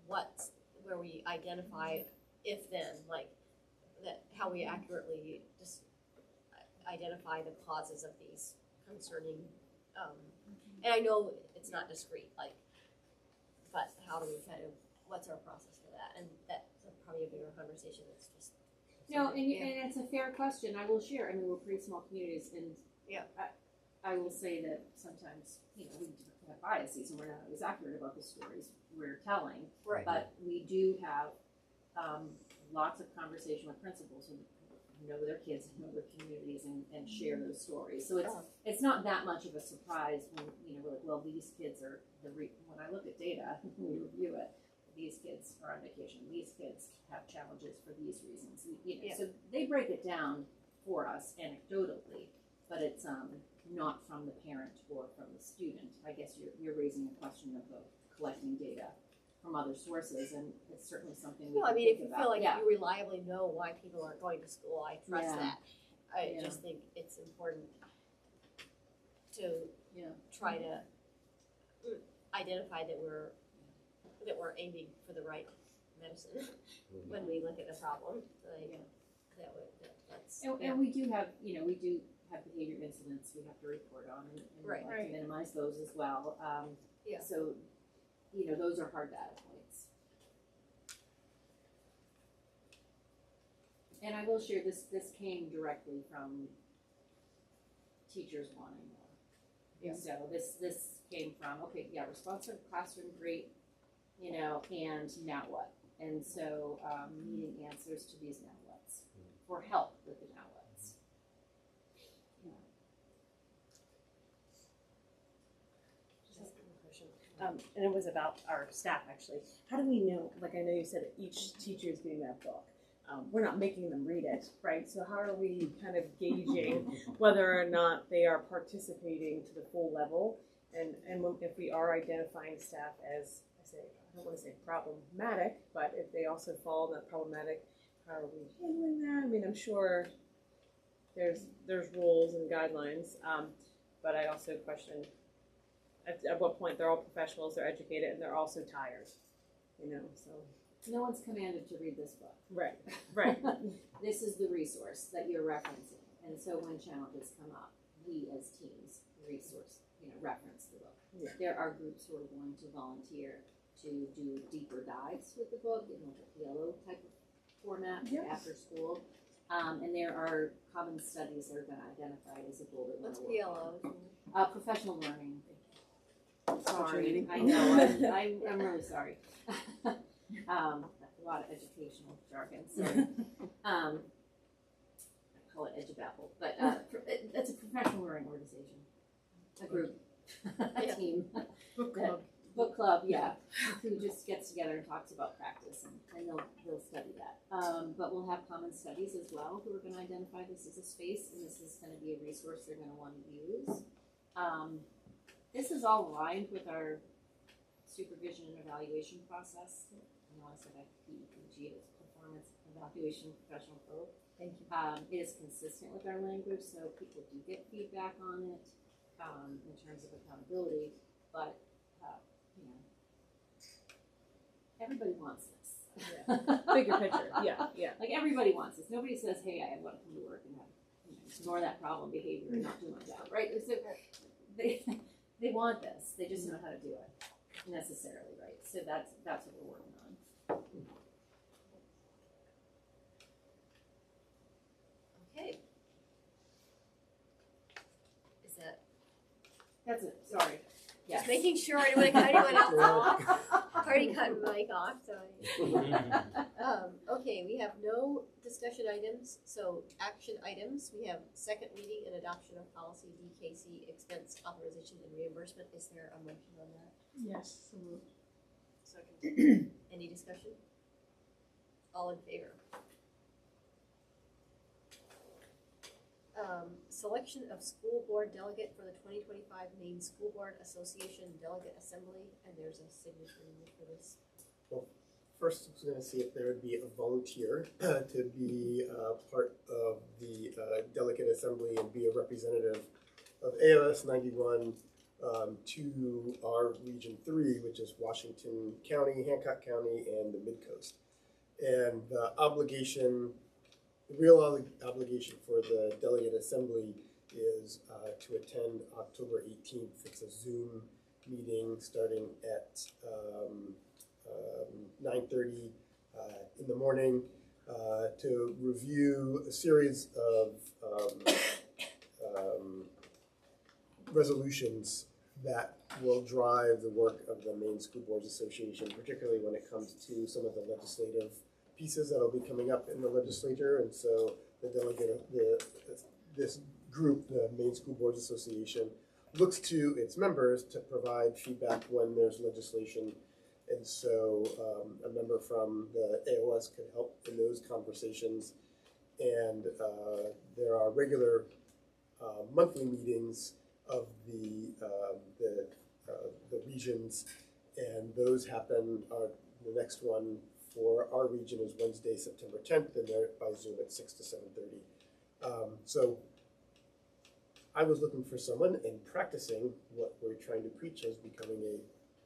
where we identify if then, like, that how we accurately just identify the causes of these concerning, and I know it's not discrete, like, but how do we what's our process for that? And that's probably a bigger conversation. It's just No, and it's a fair question. I will share. I mean, we're pretty small communities, and I will say that sometimes, we have biases, and we're not always accurate about the stories we're telling. Right. But we do have lots of conversation with principals who know their kids and know their communities and share those stories. So it's not that much of a surprise when we're like, well, these kids are when I look at data, we review it. these kids are on vacation, these kids have challenges for these reasons, you know, Yeah. so they break it down for us anecdotally, but it's, not from the parent or from the student. I guess you're raising a question of collecting data from other sources, and it's certainly something we Well, can I mean, if think you about. feel like Yeah. you reliably know why people aren't going to school, I trust Yeah. that. I Yeah. just think it's important to Yeah. try to identify that we're aiming for the right medicine when we look at the problem. Like, Yeah. that's And we do have, we do have behavior incidents we have to report on, and we Right. like to minimize those as well. Yeah. So, those are hard data points. And I will share, this came directly from teachers wanting more. Yeah. So this came from, responsive classroom, great, and now what? And so, needing answers to these now whats, or help with the now whats. And it was about our staff, actually. How do we know, like I know you said each teacher is getting that book. We're not making them read it, right? So how are we kind of gauging whether or not they are participating to the full level? And if we are identifying staff as, I don't want to say problematic, but if they also fall in that problematic, how are we handling that? I mean, I'm sure there's rules and guidelines, but I also question at what point they're all professionals, they're educated, and they're also tired, so. No one's commanded to read this book. Right, right. This is the resource that you're referencing, and so when challenges come up, we as teams reference the book. Yeah. There are groups who are willing to volunteer to do deeper dives with the book in like a PLO type of format after school, and there are common studies that are going to identify as a boulder. what's PLO? Professional learning. Sorry. Sorry, I know. I'm really sorry. A lot of educational jargon, so I call it EduBabble, but it's a professional learning organization, a group, a team, book club, who just gets together and talks about practice, and they'll study that. But we'll have common studies as well who are going to identify this as a space, and this is going to be a resource they're going to want to use. This is all aligned with our supervision and evaluation process. I said PEPG, it's Performance Evaluation Professional Code. Thank you. It is consistent with our language, so people do get feedback on it in terms of accountability, but everybody wants this. Bigger picture, yeah. Like everybody wants this. Nobody says, "Hey, I want to come to work and have ignore that problem behavior and not do my job," right? So they want this. They just don't know how to do it necessarily, right? So that's what we're working on. Okay. Is that That's it. Sorry. Yes. just making sure anyone else off? Already cut mic off, so. Okay, we have no discussion items, so action items. We have second reading and adoption of policy DKC expense authorization and reimbursement. Is there a motion on that? Yes. Second. Any discussion? All in favor? Selection of school board delegate for the 2025 Maine School Board Association Delegate Assembly, and there's a signature for this. First, I was going to see if there would be a volunteer to be part of the delegate assembly and be a representative of AOS 91 to our Region 3, which is Washington County, Hancock County, and the Mid-Coast. And the real obligation for the delegate assembly is to attend October 18th. It's a Zoom meeting starting at 9:30 in the morning to review a series of resolutions that will drive the work of the Maine School Boards Association, particularly when it comes to some of the legislative pieces that will be coming up in the legislature. And so this group, the Maine School Boards Association, looks to its members to provide feedback when there's legislation And so a member from the AOS could help in those conversations. And there are regular monthly meetings of the regions, and those happen. The next one for our region is Wednesday, September 10th, and they're by Zoom at 6 to 7:30. So I was looking for someone and practicing what we're trying to preach as becoming a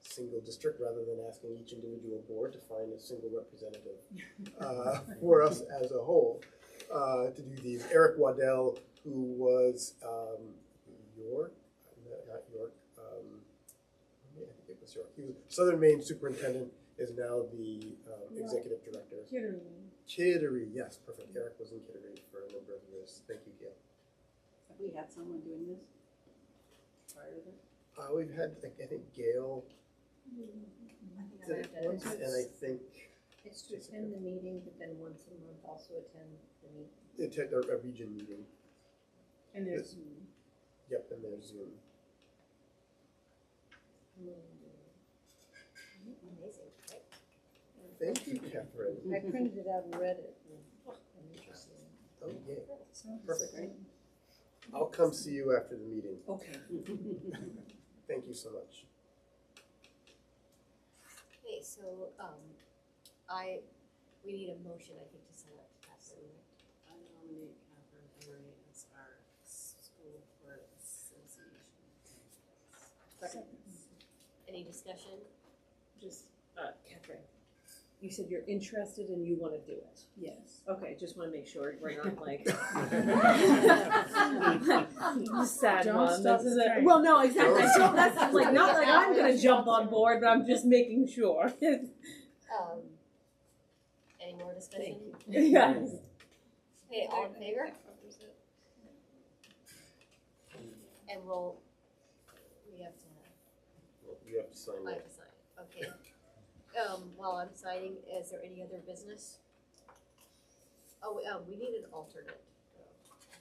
single district rather than asking each individual board to find a single representative for us as a whole to do these. Eric Waddell, who was York, not York, I think it was York. He was Southern Maine superintendent, is now the executive director. Kittery, yes, perfect. Eric was in Kittery for a number of years. Thank you, Gail. Have we had someone doing this prior to this? We've had, I think, Gail did it once, and I think It's to attend the meeting, but then once a month also attend the meeting. attend a region meeting. And there's Yep, and there's Zoom. Amazing, right? Thank you, Catherine. I printed it out and read it. I'm interested. Oh, yeah, perfect. I'll come see you after the meeting. Okay. Thank you so much. Okay, so, we need a motion, I think, to select Catherine, right? I nominate Catherine Emery as our school board association. Any discussion? Just, Catherine, you said you're interested and you wanna do it. Yes. Okay, just wanna make sure we're not like sad Don't one. stop the train. Well, no, exactly. So that's like not like I'm gonna jump on board, but I'm just making sure. Any more discussion? Yes. Okay, all in favor? And we have to, Well, you have to sign I that. have to sign, okay. While I'm signing, is there any other business? Oh, we need an alternate.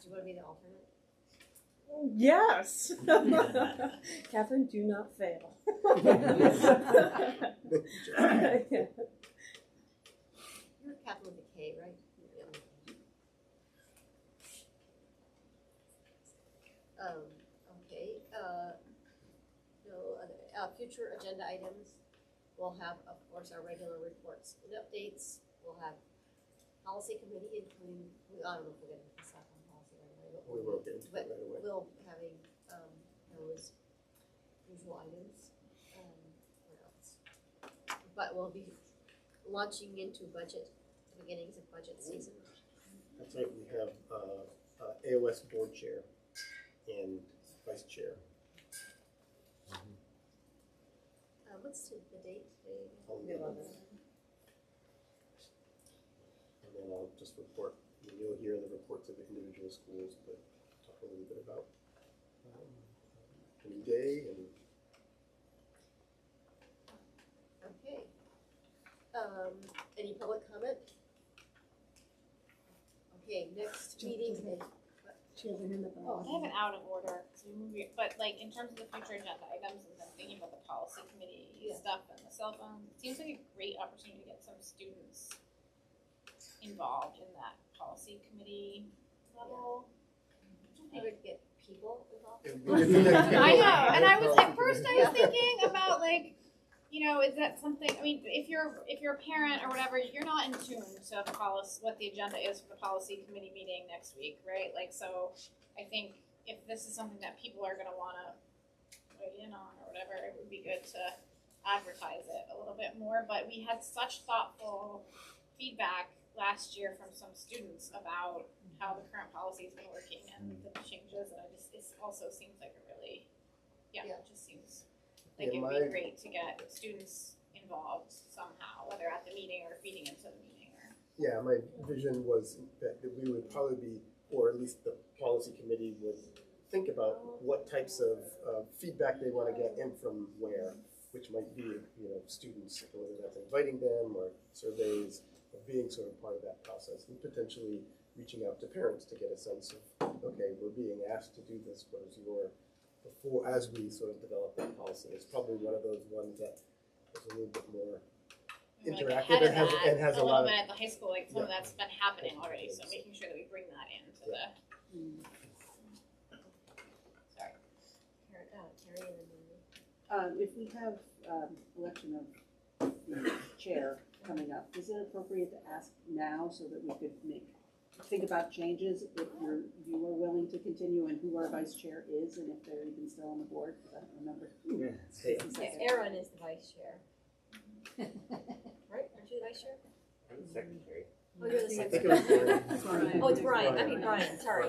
Do you wanna be the alternate? Yes. Catherine, do not fail. You're Catherine McKay, right? Okay, no other, future agenda items. We'll have, of course, our regular reports and updates. We'll have policy committee, including, I don't know if we're gonna pick this up on policy right away, but We won't get into but it right away. we'll having, those usual items. What else? But we'll be launching into budget, the beginnings of budget season. That's right, we have AOS board chair and vice chair. What's the date today? And then I'll just report, you'll hear the reports of the individual schools, but talk a little bit about New Day and Okay. Any public comment? Okay, next meeting. She has her hand up. I have an out of order, but like in terms of the future agenda items and then thinking about the policy committee stuff and the cell phone, it seems like a great opportunity to get some students involved in that policy committee level. I would get people involved. I know, and I was at first I was thinking about like, you know, is that something? I mean, if you're a parent or whatever, you're not in tune to the policy, what the agenda is for the policy committee meeting next week, right? Like, so I think if this is something that people are going to want to weigh in on or whatever, it would be good to advertise it a little bit more. But we had such thoughtful feedback last year from some students about how the current policy has been working and the changes, and it also seems like a really, it just seems like it'd be great to get students involved somehow, whether at the meeting or feeding into the meeting or. Yeah, my vision was that we would probably be, or at least the policy committee would think about what types of feedback they want to get in from where, which might be, students, whether that's inviting them or surveys, or being sort of part of that process, and potentially reaching out to parents to get a sense of, okay, we're being asked to do this, what is your, before, as we sort of develop that policy. It's probably one of those ones that is a little bit more We're, like, interactive ahead of and that has a a lot little of. bit at the high school, like some of Yeah. that's been happening already, so making sure that we bring that into the. Sorry. Carrie and then If we have election of the chair coming up, is it appropriate to ask now so that we could think about changes if you are willing to continue and who our vice chair is and if they're even still on the board? I don't remember. Aaron is the vice chair. Right? Aren't you the vice chair? I'm the secretary. Oh, you're the I think secretary. it was Brian. Oh, it's Brian. I mean Brian. Sorry.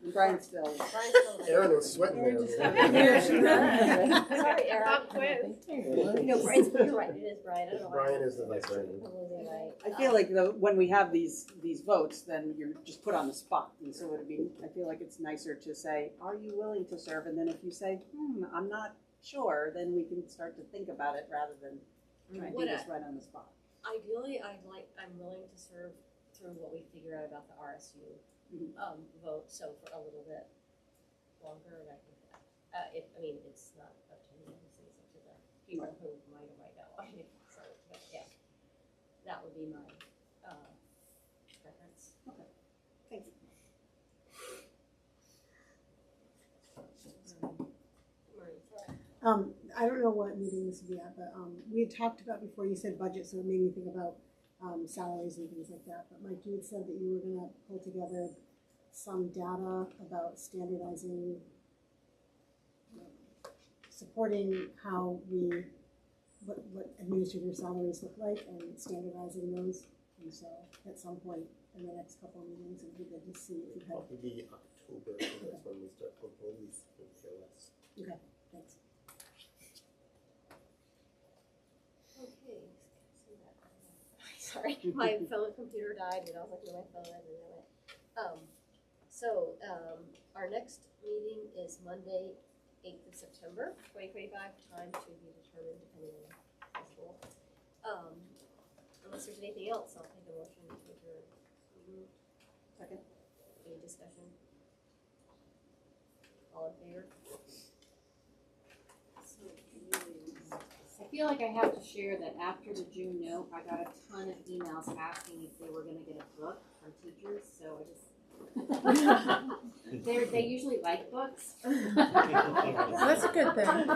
And Brian's still. Brian's still the Aaron was sweating there. Sorry, Aaron. Pop quiz. No, Brian's, you're right. It is Brian. I don't know why. Brian is the vice chair. I'm losing my. I feel like when we have these votes, then you're just put on the spot. And so it'd be, I feel like it's nicer to say, are you willing to serve? And then if you say, I'm not sure, then we can start to think about it rather than trying to do this right on the spot. Ideally, I'm willing to serve through what we figure out about the RSU vote, so for a little bit longer, and I think that, it's not up to me, obviously, it's up to the people who might or might not want it, so, but yeah, that would be my, preference. Okay, thanks. Marie, sorry. I don't know what meeting this would be at, but we had talked about before, you said budget, so it made me think about salaries and things like that. But Mike, you had said that you were gonna pull together some data about standardizing, supporting how what administrator salaries look like and standardizing those. And so at some point in the next couple of meetings, it would be good to see if you have. Probably October, so that's when we start pulling these ALS. Okay, thanks. Okay, see that. Sorry, my phone computer died, and I was looking at my phone, and then it went. Our next meeting is Monday, 8th of September, 2025, time to be determined depending on the high school. Unless there's anything else, I'll take a motion to adjourn. Second. Any discussion? All in favor? I feel like I have to share that after the June note, I got a ton of emails asking if they were gonna get a book from teachers, so I just. They usually like books. That's a good thing.